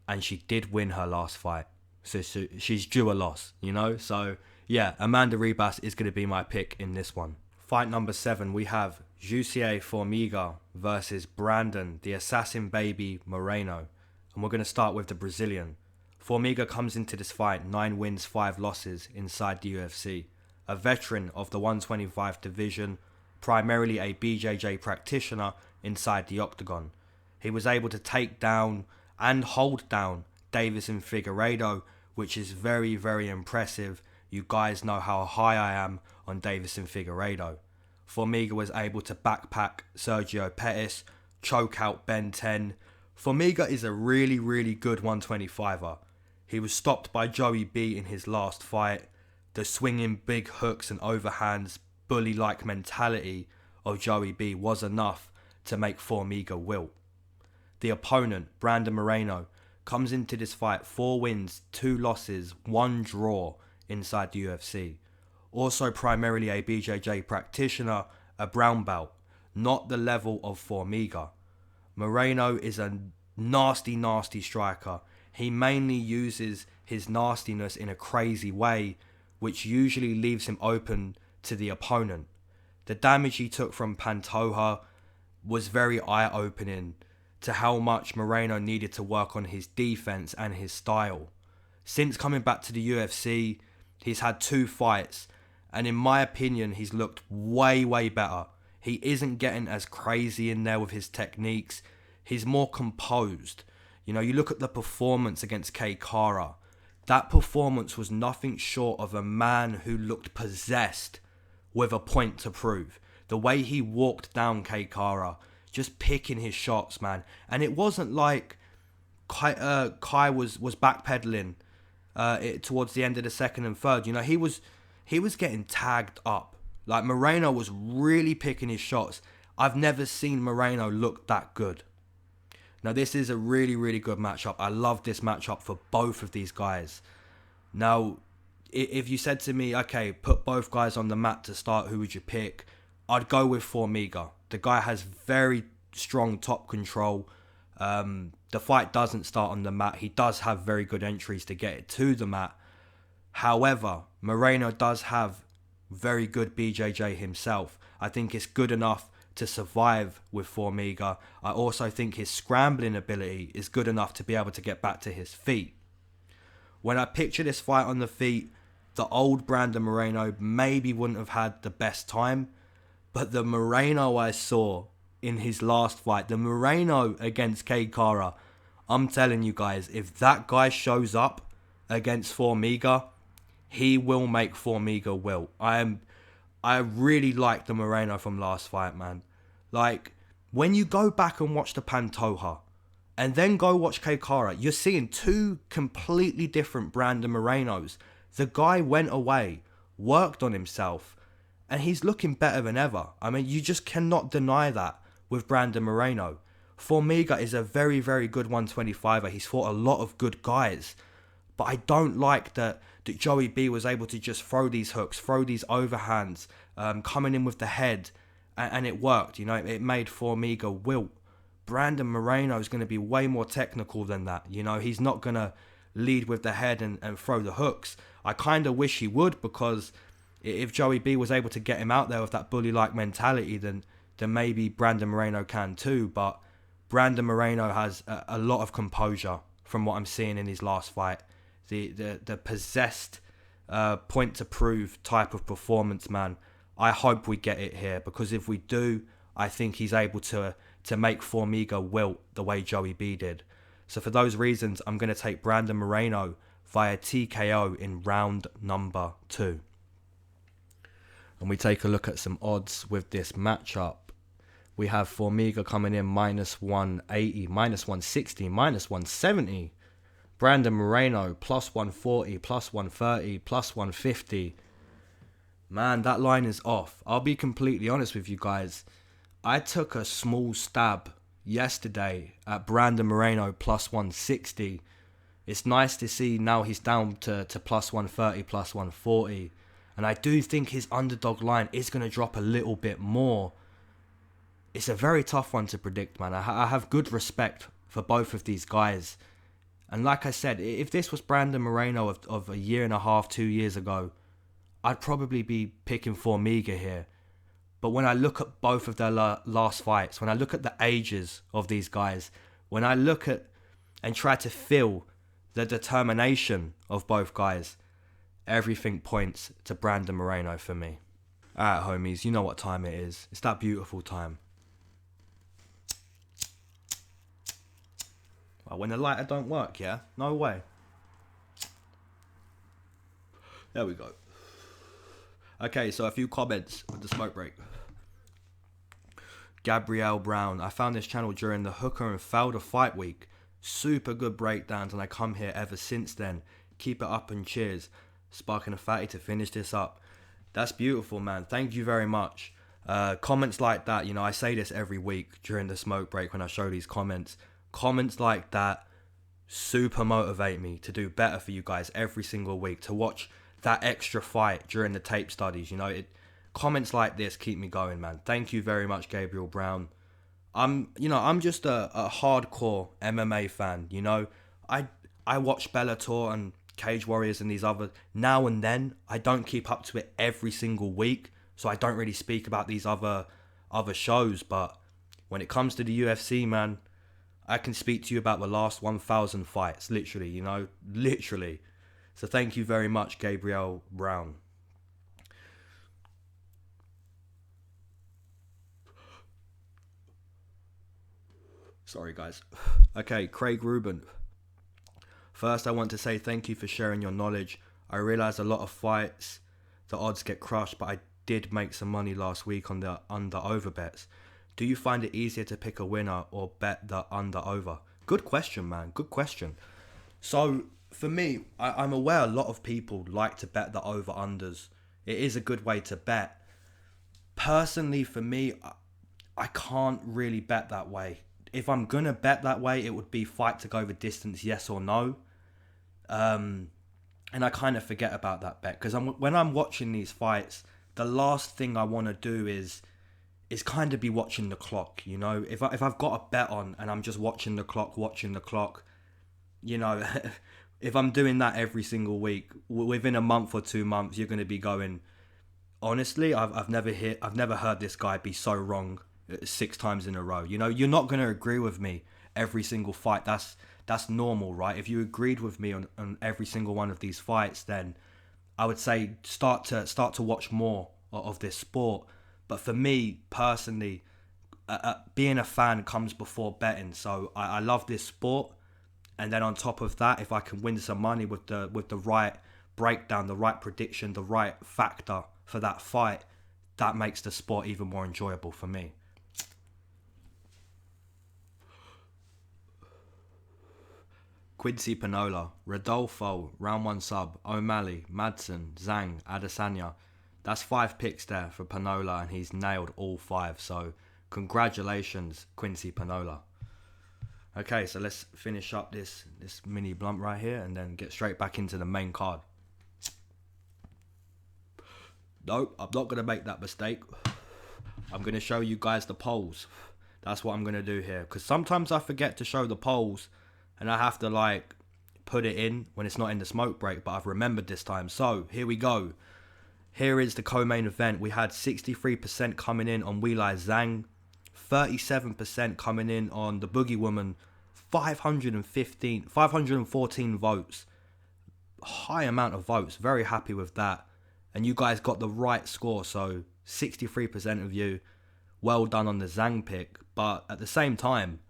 And she did win her last fight. So she's due a loss, you know? So yeah, Amanda Ribas is going to be my pick in this one. Fight number 7, we have Jussier Formiga versus Brandon, the assassin baby Moreno. And we're going to start with the Brazilian. Formiga comes into this fight 9 wins, 5 losses inside the UFC. A veteran of the 125 division, primarily a BJJ practitioner inside the octagon. He was able to take down and hold down Deiveson Figueiredo, which is very, very impressive. You guys know how high I am on Deiveson Figueiredo. Formiga was able to backpack Sergio Pettis, choke out Ben 10. Formiga is a really, really good 125er. He was stopped by Joey B in his last fight. The swinging big hooks and overhands, bully-like mentality of Joey B was enough to make Formiga wilt. The opponent, Brandon Moreno, comes into this fight 4 wins, 2 losses, 1 draw inside the UFC. Also primarily a BJJ practitioner, a brown belt, not the level of Formiga. Moreno is a nasty, nasty striker. He mainly uses his nastiness in a crazy way, which usually leaves him open to the opponent. The damage he took from Pantoja was very eye-opening to how much Moreno needed to work on his defense and his style. Since coming back to the UFC, he's had 2 fights, and in my opinion, he's looked way, way better. He isn't getting as crazy in there with his techniques. He's more composed. You know, you look at the performance against Kei Kara. That performance was nothing short of a man who looked possessed with a point to prove. The way he walked down Kei Kara, just picking his shots, man. And it wasn't like Kai was backpedaling towards the end of the second and third. You know, he was getting tagged up. Like, Moreno was really picking his shots. I've never seen Moreno look that good. Now, this is a really, really good matchup. I love this matchup for both of these guys. Now, if you said to me, okay, put both guys on the mat to start, who would you pick? I'd go with Formiga. The guy has very strong top control. The fight doesn't start on the mat. He does have very good entries to get it to the mat. However, Moreno does have very good BJJ himself. I think it's good enough to survive with Formiga. I also think his scrambling ability is good enough to be able to get back to his feet. When I picture this fight on the feet, the old Brandon Moreno maybe wouldn't have had the best time, but the Moreno I saw in his last fight, the Moreno against Kei Kara, I'm telling you guys, if that guy shows up against Formiga, he will make Formiga wilt. I really like the Moreno from last fight, man. Like, when you go back and watch the Pantoja, and then go watch Kei Kara, you're seeing 2 completely different Brandon Morenos. The guy went away worked on himself, and he's looking better than ever. I mean, you just cannot deny that with Brandon Moreno. Formiga is a very, very good 125er. He's fought a lot of good guys. But I don't like that Joey B was able to just throw these hooks, throw these overhands, coming in with the head, and it worked. You know, it made Formiga wilt. Brandon Moreno is going to be way more technical than that. You know, he's not going to lead with the head and throw the hooks. I kind of wish he would, because if Joey B was able to get him out there with that bully-like mentality, then maybe Brandon Moreno can too. But Brandon Moreno has a lot of composure from what I'm seeing in his last fight. The possessed, point to prove type of performance, man. I hope we get it here, because if we do, I think he's able to make Formiga wilt the way Joey B did. So for those reasons, I'm going to take Brandon Moreno via TKO in round number 2. And we take a look at some odds with this matchup. We have Formiga coming in -180, -160, -170. Brandon Moreno +140, +130, +150. Man, that line is off. I'll be completely honest with you guys. I took a small stab yesterday at Brandon Moreno +160. It's nice to see now he's down to +130, +140. And I do think his underdog line is going to drop a little bit more. It's a very tough one to predict, man. I have good respect for both of these guys. And like I said, if this was Brandon Moreno of a year and a half, 2 years ago, I'd probably be picking Formiga here. But when I look at both of their last fights, when I look at the ages of these guys, when I look at and try to feel the determination of both guys, everything points to Brandon Moreno for me. Alright, homies, you know what time it is. It's that beautiful time. Well, when the lighter don't work, yeah? No way. There we go. Okay, so a few comments with the smoke break. Gabrielle Brown. I found this channel during the Hooker and Felder fight week. Super good breakdowns, and I come here ever since then. Keep it up and cheers. Sparking a fatty to finish this up. That's beautiful, man. Thank you very much. Comments like that, you know, I say this every week during the smoke break when I show these comments. Comments like that super motivate me to do better for you guys every single week, to watch that extra fight during the tape studies. You know, comments like this keep me going, man. Thank you very much, Gabriel Brown. I'm just a hardcore MMA fan. You know, I watch Bellator and Cage Warriors and these other now and then. I don't keep up to it every single week, so I don't really speak about these other shows. But when it comes to the UFC, man, I can speak to you about the last 1,000 fights, literally, you know, literally. So thank you very much, Gabriel Brown. Sorry, guys. Okay, Craig Rubin. First, I want to say thank you for sharing your knowledge. I realize a lot of fights, the odds get crushed, but I did make some money last week on the under-over bets. Do you find it easier to pick a winner or bet the under-over? Good question, man. Good question. So, for me, I'm aware a lot of people like to bet the over-unders. It is a good way to bet. Personally, for me, I can't really bet that way. If I'm going to bet that way, it would be fight to go the distance, yes or no. And I kind of forget about that bet. Because when I'm watching these fights, the last thing I want to do is kind of be watching the clock, you know. If I've got a bet on and I'm just watching the clock, you know, if I'm doing that every single week, within a month or 2 months, you're going to be going, honestly, I've never heard this guy be so wrong 6 times in a row. You know, you're not going to agree with me every single fight. That's normal, right? If you agreed with me on every single one of these fights, then I would say start to watch more of this sport. But for me personally, being a fan comes before betting. So I love this sport, and then on top of that, if I can win some money with the right breakdown, the right prediction, the right factor for that fight, that makes the sport even more enjoyable for me. Quincy Pinola, Rodolfo, round 1 sub, O'Malley, Madsen, Zhang, Adesanya. That's 5 picks there for Pinola, and he's nailed all 5. So congratulations, Quincy Pinola. Okay, so let's finish up this mini blunt right here and then get straight back into the main card. Nope, I'm not going to make that mistake. I'm going to show you guys the polls. That's what I'm going to do here. Because sometimes I forget to show the polls and I have to like put it in when it's not in the smoke break. But I've remembered this time. So here we go. Here is the co-main event. We had 63% coming in on Weili Zhang. 37% coming in on the Boogie Woman. 514 votes. High amount of votes. Very happy with that. And you guys got the right score. So 63% of you, well done on the Zhang pick. But at the same time,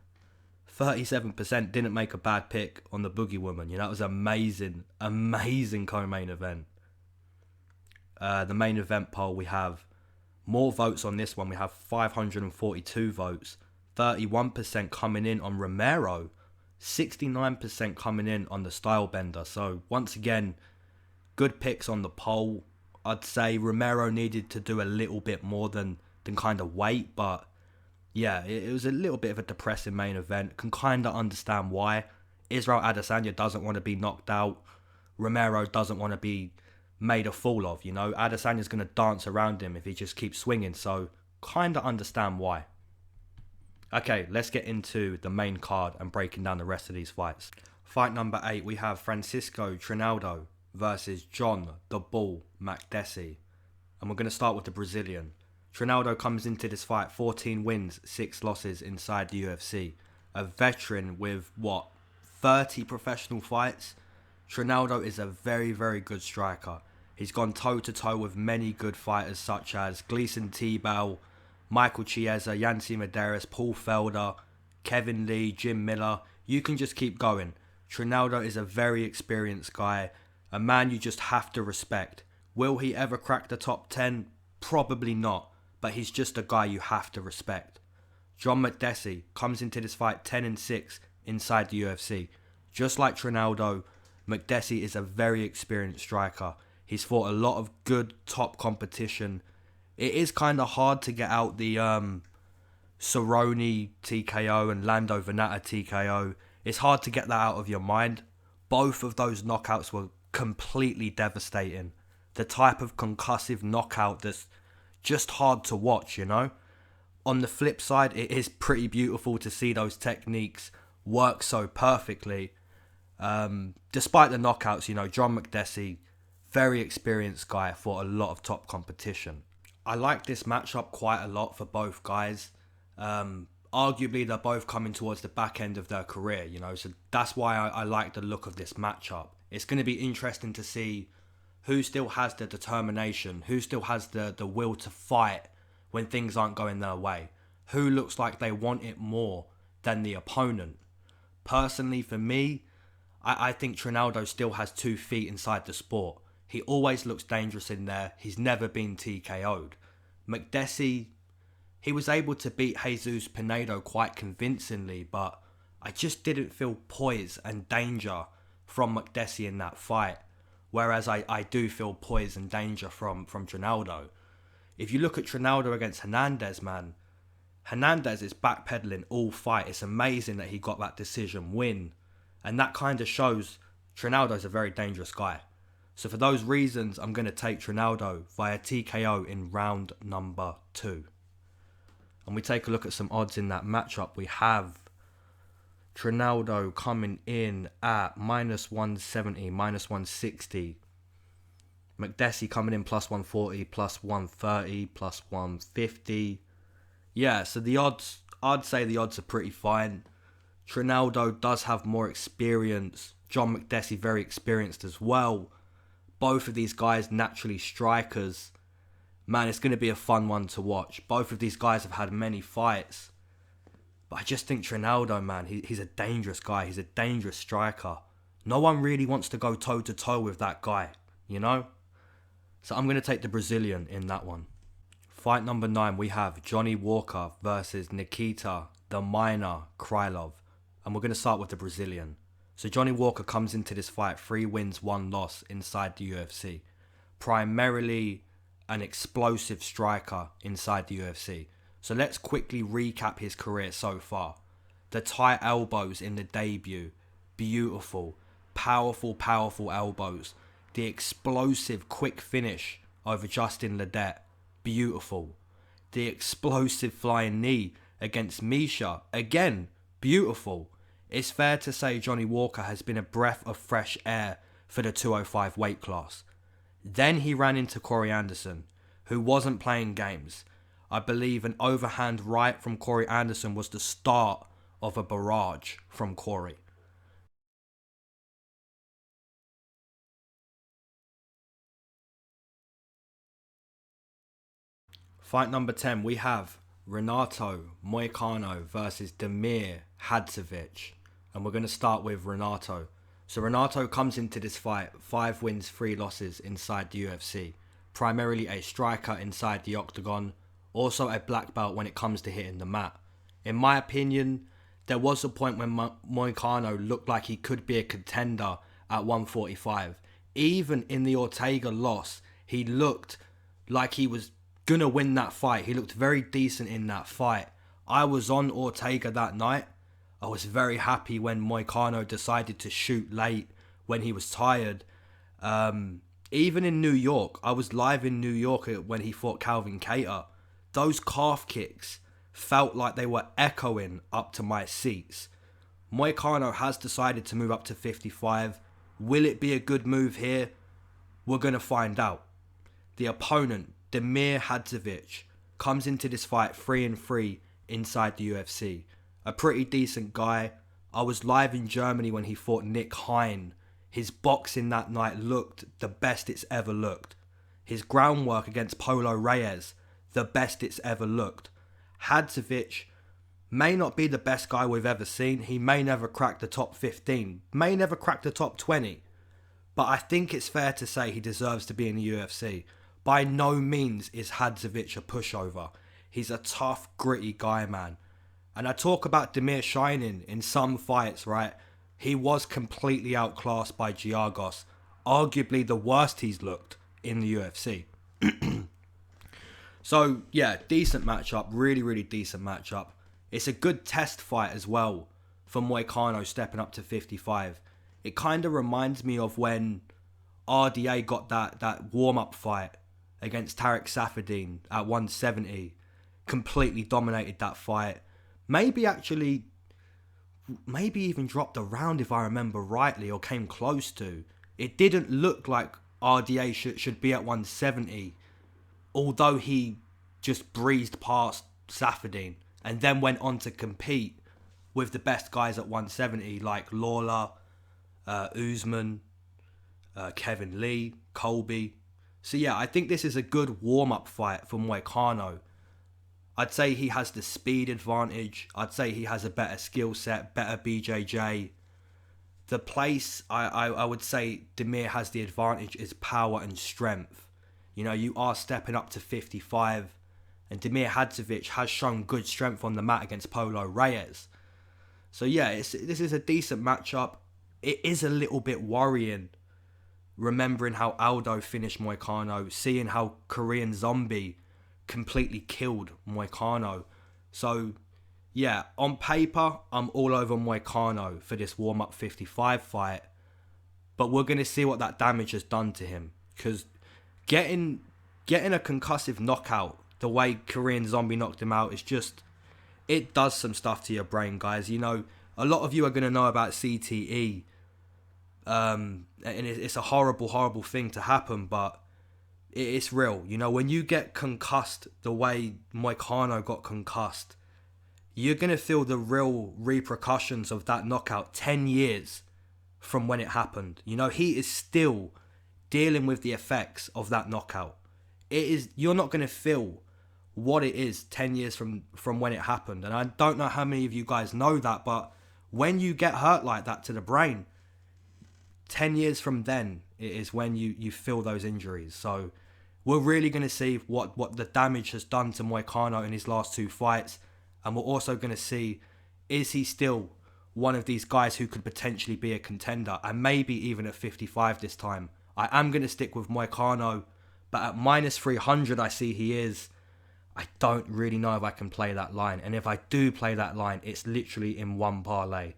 37% didn't make a bad pick on the Boogie Woman. You know, it was amazing, amazing co-main event. The main event poll, we have more votes on this one. We have 542 votes. 31% coming in on Romero. 69% coming in on the Stylebender. So once again, good picks on the poll. I'd say Romero needed to do a little bit more than kind of wait. But yeah, it was a little bit of a depressing main event. Can kind of understand why. Israel Adesanya doesn't want to be knocked out. Romero doesn't want to be made a fool of, you know. Adesanya's going to dance around him if he just keeps swinging. So kind of understand why. Okay, let's get into the main card and breaking down the rest of these fights. Fight number 8, we have Francisco Trinaldo versus John the Bull Makdessi. And we're going to start with the Brazilian. Trinaldo comes into this fight 14 wins, 6 losses inside the UFC. A veteran with, 30 professional fights? Trinaldo is a very, very good striker. He's gone toe-to-toe with many good fighters such as Gleison Tibau, Michael Chiesa, Yancy Medeiros, Paul Felder, Kevin Lee, Jim Miller. You can just keep going. Trinaldo is a very experienced guy, a man you just have to respect. Will he ever crack the top 10? Probably not, but he's just a guy you have to respect. John Makdessi comes into this fight 10-6 inside the UFC. Just like Trinaldo, Makdessi is a very experienced striker. He's fought a lot of good top competition. It is kind of hard to get out the Cerrone TKO and Lando Venata TKO. It's hard to get that out of your mind. Both of those knockouts were completely devastating. The type of concussive knockout that's just hard to watch, you know. On the flip side, it is pretty beautiful to see those techniques work so perfectly. Despite the knockouts, you know, John Makdessi, very experienced guy, fought a lot of top competition. I like this matchup quite a lot for both guys. Arguably, they're both coming towards the back end of their career, you know, so that's why I like the look of this matchup. It's going to be interesting to see who still has the determination, who still has the will to fight when things aren't going their way, who looks like they want it more than the opponent. Personally, for me, I think Trinaldo still has 2 feet inside the sport. He always looks dangerous in there. He's never been TKO'd. Makdessi, he was able to beat Jesus Pinedo quite convincingly, but I just didn't feel poise and danger from Makdessi in that fight. Whereas I do feel poise and danger from Trinaldo. If you look at Trinaldo against Hernandez, man, Hernandez is backpedaling all fight. It's amazing that he got that decision win. And that kind of shows Trinaldo's a very dangerous guy. So for those reasons, I'm going to take Trinaldo via TKO in round number 2. And we take a look at some odds in that matchup. We have Trinaldo coming in at -170, -160. Makdessi coming in +140, +130, +150. Yeah, so the odds, I'd say the odds are pretty fine. Trinaldo does have more experience. John Makdessi very experienced as well. Both of these guys naturally strikers. Man, it's going to be a fun one to watch. Both of these guys have had many fights. But I just think Trinaldo, man, he's a dangerous guy. He's a dangerous striker. No one really wants to go toe-to-toe with that guy, you know? So I'm going to take the Brazilian in that one. Fight number 9, we have Johnny Walker versus Nikita the Miner Krylov. And we're going to start with the Brazilian. So Johnny Walker comes into this fight 3 wins, 1 loss inside the UFC. Primarily an explosive striker inside the UFC. So let's quickly recap his career so far. The tight elbows in the debut, beautiful, powerful elbows. The explosive quick finish over Justin Ledet, beautiful. The explosive flying knee against Misha, again, beautiful. It's fair to say Johnny Walker has been a breath of fresh air for the 205 weight class. Then he ran into Corey Anderson, who wasn't playing games. I believe an overhand right from Corey Anderson was the start of a barrage from Corey. Fight number 10, we have Renato Moicano versus Damir Hadzovic. And we're going to start with Renato. So Renato comes into this fight 5 wins, 3 losses inside the UFC. Primarily a striker inside the octagon. Also a black belt when it comes to hitting the mat. In my opinion, there was a point when Moicano looked like he could be a contender at 145. Even in the Ortega loss, he looked like he was gonna win that fight. He looked very decent in that fight. I was on Ortega that night. I was very happy when Moicano decided to shoot late when he was tired. Even in New York, I was live in New York when he fought Calvin Kattar. Those calf kicks felt like they were echoing up to my seats. Moicano has decided to move up to 55. Will it be a good move here? We're going to find out. The opponent, Damir Hadzovic, comes into this fight 3-3 inside the UFC. A pretty decent guy. I was live in Germany when he fought Nick Hein. His boxing that night looked the best it's ever looked. His groundwork against Polo Reyes, the best it's ever looked. Hadzovic may not be the best guy we've ever seen. He may never crack the top 15, may never crack the top 20. But I think it's fair to say he deserves to be in the UFC. By no means is Hadzovic a pushover. He's a tough, gritty guy, man. And I talk about Damir shining in some fights, right? He was completely outclassed by Giagos. Arguably the worst he's looked in the UFC. So, yeah, decent matchup. Really, really decent matchup. It's a good test fight as well for Moicano stepping up to 55. It kind of reminds me of when RDA got that warm-up fight against Tarek Safadine at 170. Completely dominated that fight. Maybe even dropped a round if I remember rightly, or came close to. It didn't look like RDA should be at 170. Although he just breezed past Safadine and then went on to compete with the best guys at 170 like Lawler, Usman, Kevin Lee, Colby. So yeah, I think this is a good warm-up fight for Moicano. I'd say he has the speed advantage. I'd say he has a better skill set, better BJJ. The place I would say Damir has the advantage is power and strength. You know, you are stepping up to 55, and Damir Hadzovic has shown good strength on the mat against Polo Reyes. So yeah, this is a decent matchup. It is a little bit worrying, remembering how Aldo finished Moicano, seeing how Korean Zombie completely killed Moicano. So yeah, on paper, I'm all over Moicano for this warm-up 55 fight. But we're going to see what that damage has done to him, because getting a concussive knockout the way Korean Zombie knocked him out is just, it does some stuff to your brain, guys. You know, a lot of you are going to know about CTE, and it's a horrible thing to happen, but it's real. You know, when you get concussed the way Moicano got concussed, you're going to feel the real repercussions of that knockout 10 years from when it happened. You know, he is still dealing with the effects of that knockout. You're not going to feel what it is 10 years from when it happened. And I don't know how many of you guys know that, but when you get hurt like that to the brain, 10 years from then, it is when you feel those injuries. So we're really going to see what the damage has done to Moicano in his last 2 fights. And we're also going to see, is he still one of these guys who could potentially be a contender, and maybe even at 55 this time. I am going to stick with Moicano, but at minus 300 I see he is. I don't really know if I can play that line, and if I do play that line, it's literally in one parlay.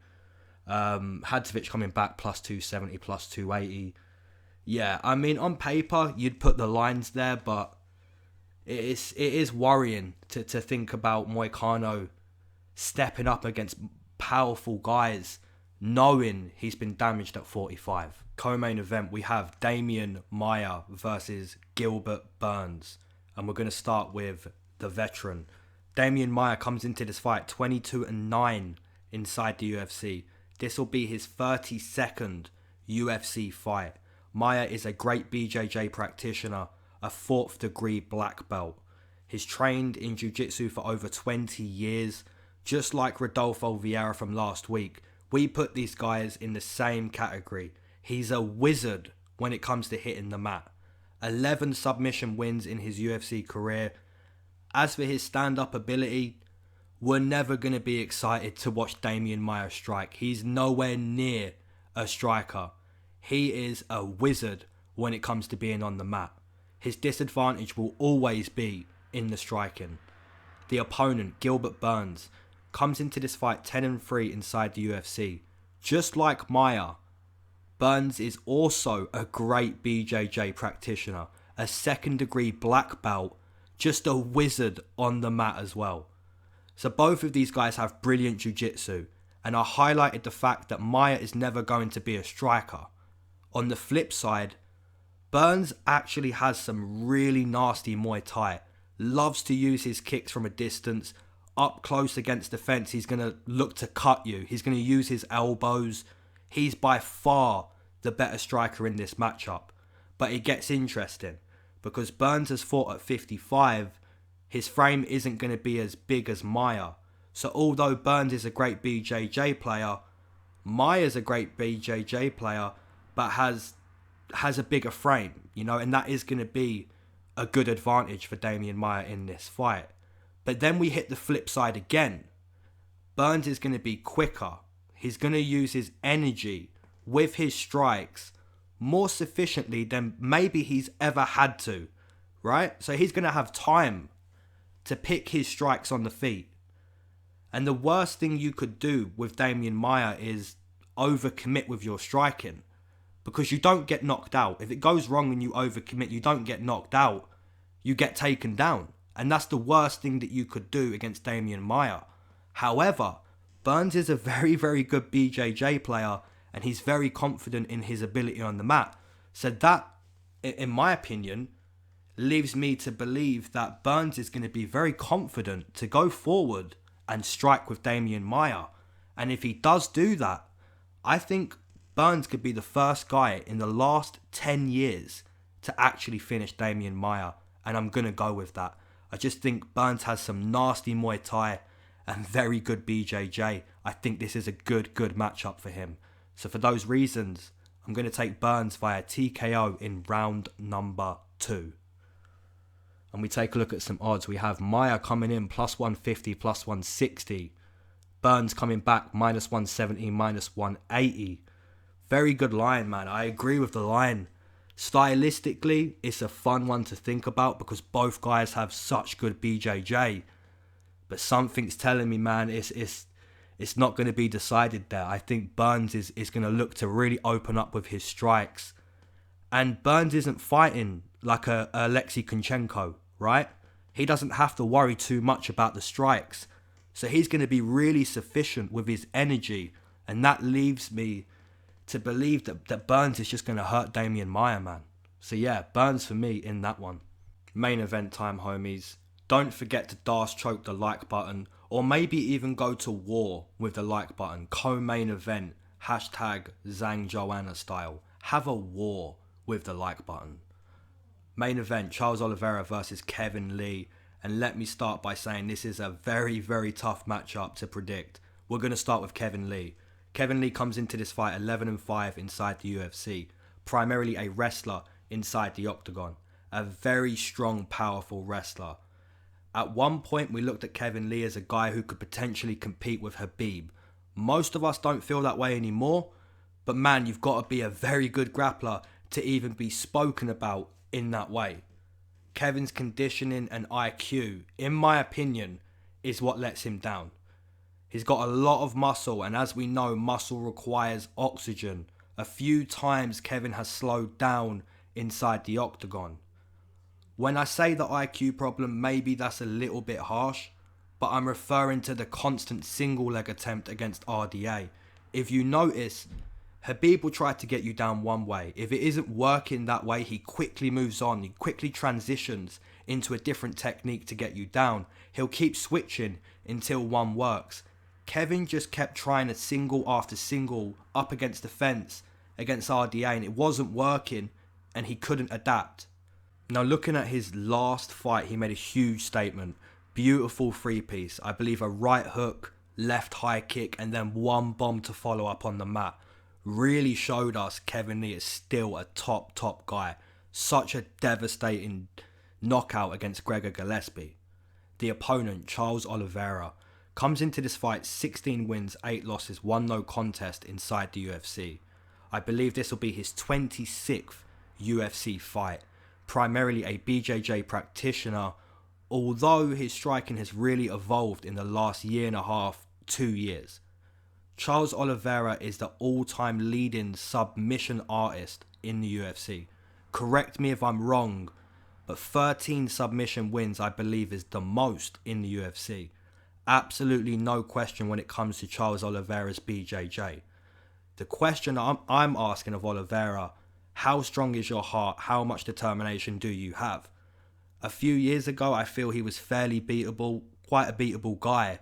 Hadzovic coming back plus 270, plus 280. Yeah, I mean, on paper, you'd put the lines there, but it is worrying to think about Moicano stepping up against powerful guys, knowing he's been damaged at 45. Co-main event, we have Damian Maia versus Gilbert Burns, and we're going to start with the veteran. Damian Maia comes into this fight 22-9 inside the UFC. This will be his 32nd UFC fight. Maia is a great BJJ practitioner, a 4th degree black belt. He's trained in jiu-jitsu for over 20 years. Just like Rodolfo Vieira from last week, we put these guys in the same category. He's a wizard when it comes to hitting the mat. 11 submission wins in his UFC career. As for his stand-up ability, we're never going to be excited to watch Damian Maia strike. He's nowhere near a striker. He is a wizard when it comes to being on the mat. His disadvantage will always be in the striking. The opponent, Gilbert Burns, comes into this fight 10-3 inside the UFC. Just like Maia, Burns is also a great BJJ practitioner, a 2nd degree black belt, just a wizard on the mat as well. So both of these guys have brilliant jiu-jitsu, and I highlighted the fact that Maia is never going to be a striker. On the flip side, Burns actually has some really nasty Muay Thai, loves to use his kicks from a distance. Up close against the fence, he's going to look to cut you. He's going to use his elbows. He's by far the better striker in this matchup. But it gets interesting because Burns has fought at 55. His frame isn't going to be as big as Maia. So although Burns is a great BJJ player, Maia's a great BJJ player, but has a bigger frame, you know, and that is going to be a good advantage for Damian Maia in this fight. But then we hit the flip side again. Burns is going to be quicker. He's going to use his energy with his strikes more sufficiently than maybe he's ever had to, right? So he's going to have time to pick his strikes on the feet. And the worst thing you could do with Damian Maia is overcommit with your striking, because you don't get knocked out. If it goes wrong and you overcommit, you don't get knocked out. You get taken down. And that's the worst thing that you could do against Damian Maia. However, Burns is a very, very good BJJ player, and he's very confident in his ability on the mat. So that, in my opinion, leaves me to believe that Burns is going to be very confident to go forward and strike with Damian Maia. And if he does do that, I think Burns could be the first guy in the last 10 years to actually finish Damian Maia. And I'm going to go with that. I just think Burns has some nasty Muay Thai and very good BJJ. I think this is a good matchup for him. So for those reasons, I'm going to take Burns via TKO in round number 2. And we take a look at some odds. We have Maia coming in plus 150, plus 160. Burns coming back minus 170, minus 180. Very good line, man. I agree with the line. Stylistically, it's a fun one to think about because both guys have such good BJJ. But something's telling me, man, it's not going to be decided there. I think Burns is going to look to really open up with his strikes. And Burns isn't fighting like a Alexei Kunchenko, right? He doesn't have to worry too much about the strikes. So he's going to be really sufficient with his energy. And that leaves me to believe that Burns is just going to hurt Damian Maia, man. So yeah, Burns for me in that one. Main event time, homies. Don't forget to dash choke the like button, or maybe even go to war with the like button. Co-main event, hashtag Zhang Joanna style. Have a war with the like button. Main event, Charles Oliveira versus Kevin Lee. And let me start by saying this is a very, very tough matchup to predict. We're going to start with Kevin Lee. Kevin Lee comes into this fight 11-5 inside the UFC, primarily a wrestler inside the octagon, a very strong, powerful wrestler. At one point, we looked at Kevin Lee as a guy who could potentially compete with Khabib, Most of us don't feel that way anymore, but man, you've got to be a very good grappler to even be spoken about in that way. Kevin's conditioning and IQ, in my opinion, is what lets him down. He's got a lot of muscle, and as we know, muscle requires oxygen. A few times Kevin has slowed down inside the octagon. When I say the IQ problem, maybe that's a little bit harsh, but I'm referring to the constant single leg attempt against RDA. If you notice, Khabib will try to get you down one way. If it isn't working that way, he quickly moves on. He quickly transitions into a different technique to get you down. He'll keep switching until one works. Kevin just kept trying a single after single up against the fence against RDA, and it wasn't working, and he couldn't adapt. Now, looking at his last fight, he made a huge statement. Beautiful three-piece. I believe a right hook, left high kick, and then one bomb to follow up on the mat. Really showed us Kevin Lee is still a top guy. Such a devastating knockout against Gregor Gillespie. The opponent, Charles Oliveira, comes into this fight 16 wins, 8 losses, 1 no contest inside the UFC. I believe this will be his 26th UFC fight. Primarily a BJJ practitioner, although his striking has really evolved in the last year and a half, 2 years. Charles Oliveira is the all-time leading submission artist in the UFC. Correct me if I'm wrong, but 13 submission wins I believe is the most in the UFC. Absolutely no question when it comes to Charles Oliveira's BJJ. The question I'm asking of Oliveira, how strong is your heart? How much determination do you have? A few years ago, I feel he was fairly beatable, quite a beatable guy.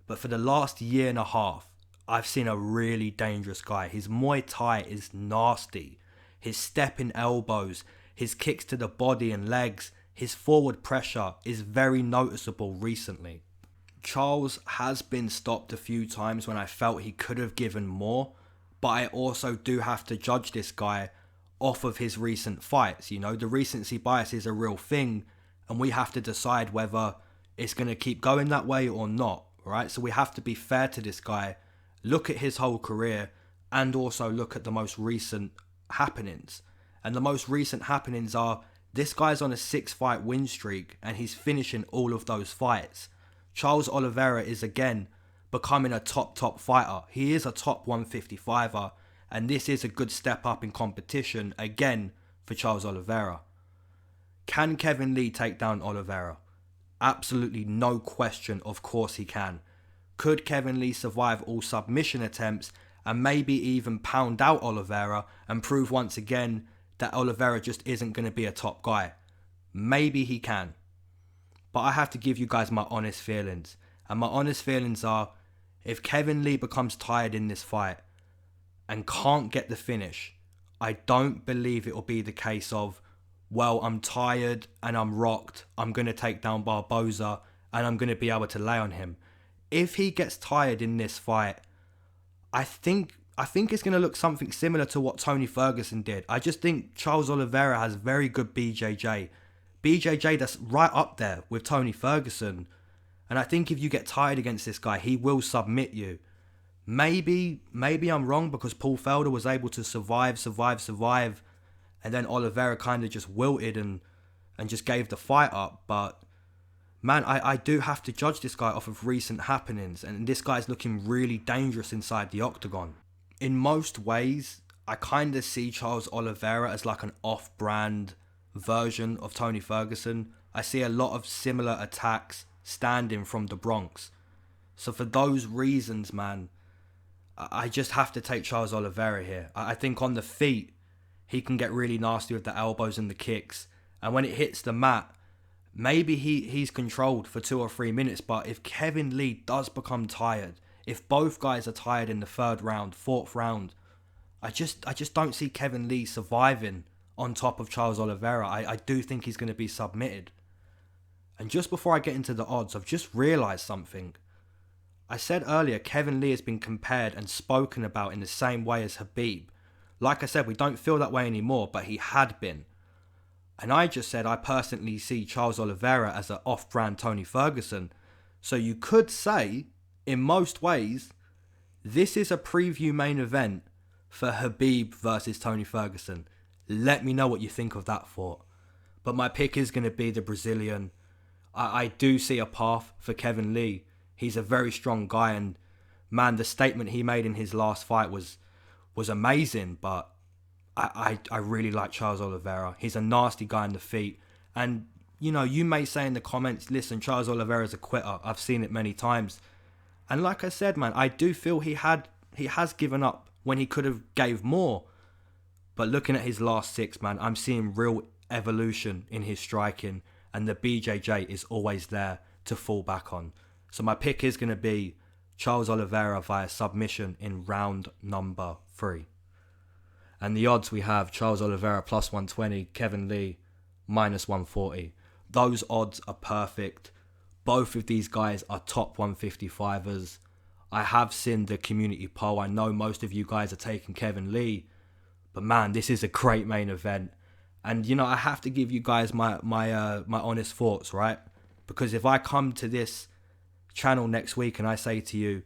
But for the last year and a half, I've seen a really dangerous guy. His Muay Thai is nasty. His stepping elbows, his kicks to the body and legs, his forward pressure is very noticeable recently. Charles has been stopped a few times when I felt he could have given more, but I also do have to judge this guy off of his recent fights. You know, the recency bias is a real thing, and we have to decide whether it's going to keep going that way or not, right? So we have to be fair to this guy, look at his whole career, and also look at the most recent happenings. And the most recent happenings are, this guy's on a 6-fight win streak, and he's finishing all of those fights. Charles Oliveira is again becoming a top fighter. He is a top 155er, and this is a good step up in competition again for Charles Oliveira. Can Kevin Lee take down Oliveira? Absolutely no question, of course he can. Could Kevin Lee survive all submission attempts and maybe even pound out Oliveira and prove once again that Oliveira just isn't going to be a top guy? Maybe he can. But I have to give you guys my honest feelings. And my honest feelings are, if Kevin Lee becomes tired in this fight and can't get the finish, I don't believe it will be the case of, well, I'm tired and I'm rocked, I'm going to take down Barboza and I'm going to be able to lay on him. If he gets tired in this fight, I think it's going to look something similar to what Tony Ferguson did. I just think Charles Oliveira has very good BJJ. BJJ that's right up there with Tony Ferguson. And I think if you get tired against this guy, he will submit you. Maybe I'm wrong because Paul Felder was able to survive. And then Oliveira kind of just wilted and just gave the fight up. But man, I do have to judge this guy off of recent happenings. And this guy's looking really dangerous inside the octagon. In most ways, I kind of see Charles Oliveira as like an off-brand version of Tony Ferguson. I see a lot of similar attacks standing from the Bronx. So for those reasons, man, I just have to take Charles Oliveira here. I think on the feet, he can get really nasty with the elbows and the kicks. And when it hits the mat, maybe he's controlled for 2 or 3 minutes. But if Kevin Lee does become tired, if both guys are tired in the 3rd round, 4th round, I just don't see Kevin Lee surviving on top of Charles Oliveira. I do think he's going to be submitted. And just before I get into the odds, I've just realised something. I said earlier Kevin Lee has been compared and spoken about in the same way as Khabib. Like I said, we don't feel that way anymore, but he had been. And I just said I personally see Charles Oliveira as an off-brand Tony Ferguson. So you could say, in most ways, this is a preview main event for Khabib versus Tony Ferguson. Let me know what you think of that fight. But my pick is going to be the Brazilian. I do see a path for Kevin Lee. He's a very strong guy, and man, the statement he made in his last fight was amazing. But I really like Charles Oliveira. He's a nasty guy in the feet. And, you know, you may say in the comments, listen, Charles Oliveira's a quitter. I've seen it many times. And like I said, man, I do feel he has given up when he could have gave more. But looking at his last 6, man, I'm seeing real evolution in his striking. And the BJJ is always there to fall back on. So my pick is going to be Charles Oliveira via submission in round number 3. And the odds we have, Charles Oliveira plus 120, Kevin Lee minus 140. Those odds are perfect. Both of these guys are top 155ers. I have seen the community poll. I know most of you guys are taking Kevin Lee. But man, this is a great main event. And, you know, I have to give you guys my honest thoughts, right? Because if I come to this channel next week and I say to you,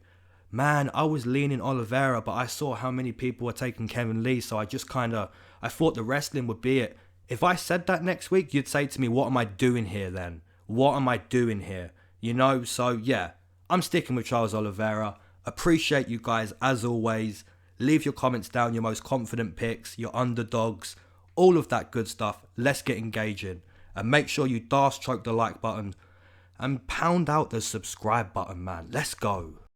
man, I was leaning Oliveira, but I saw how many people were taking Kevin Lee, so I thought the wrestling would be it. If I said that next week, you'd say to me, what am I doing here then? What am I doing here? You know, so yeah, I'm sticking with Charles Oliveira. Appreciate you guys as always. Leave your comments down, your most confident picks, your underdogs, all of that good stuff. Let's get engaging. And make sure you choke the like button and pound out the subscribe button, man. Let's go.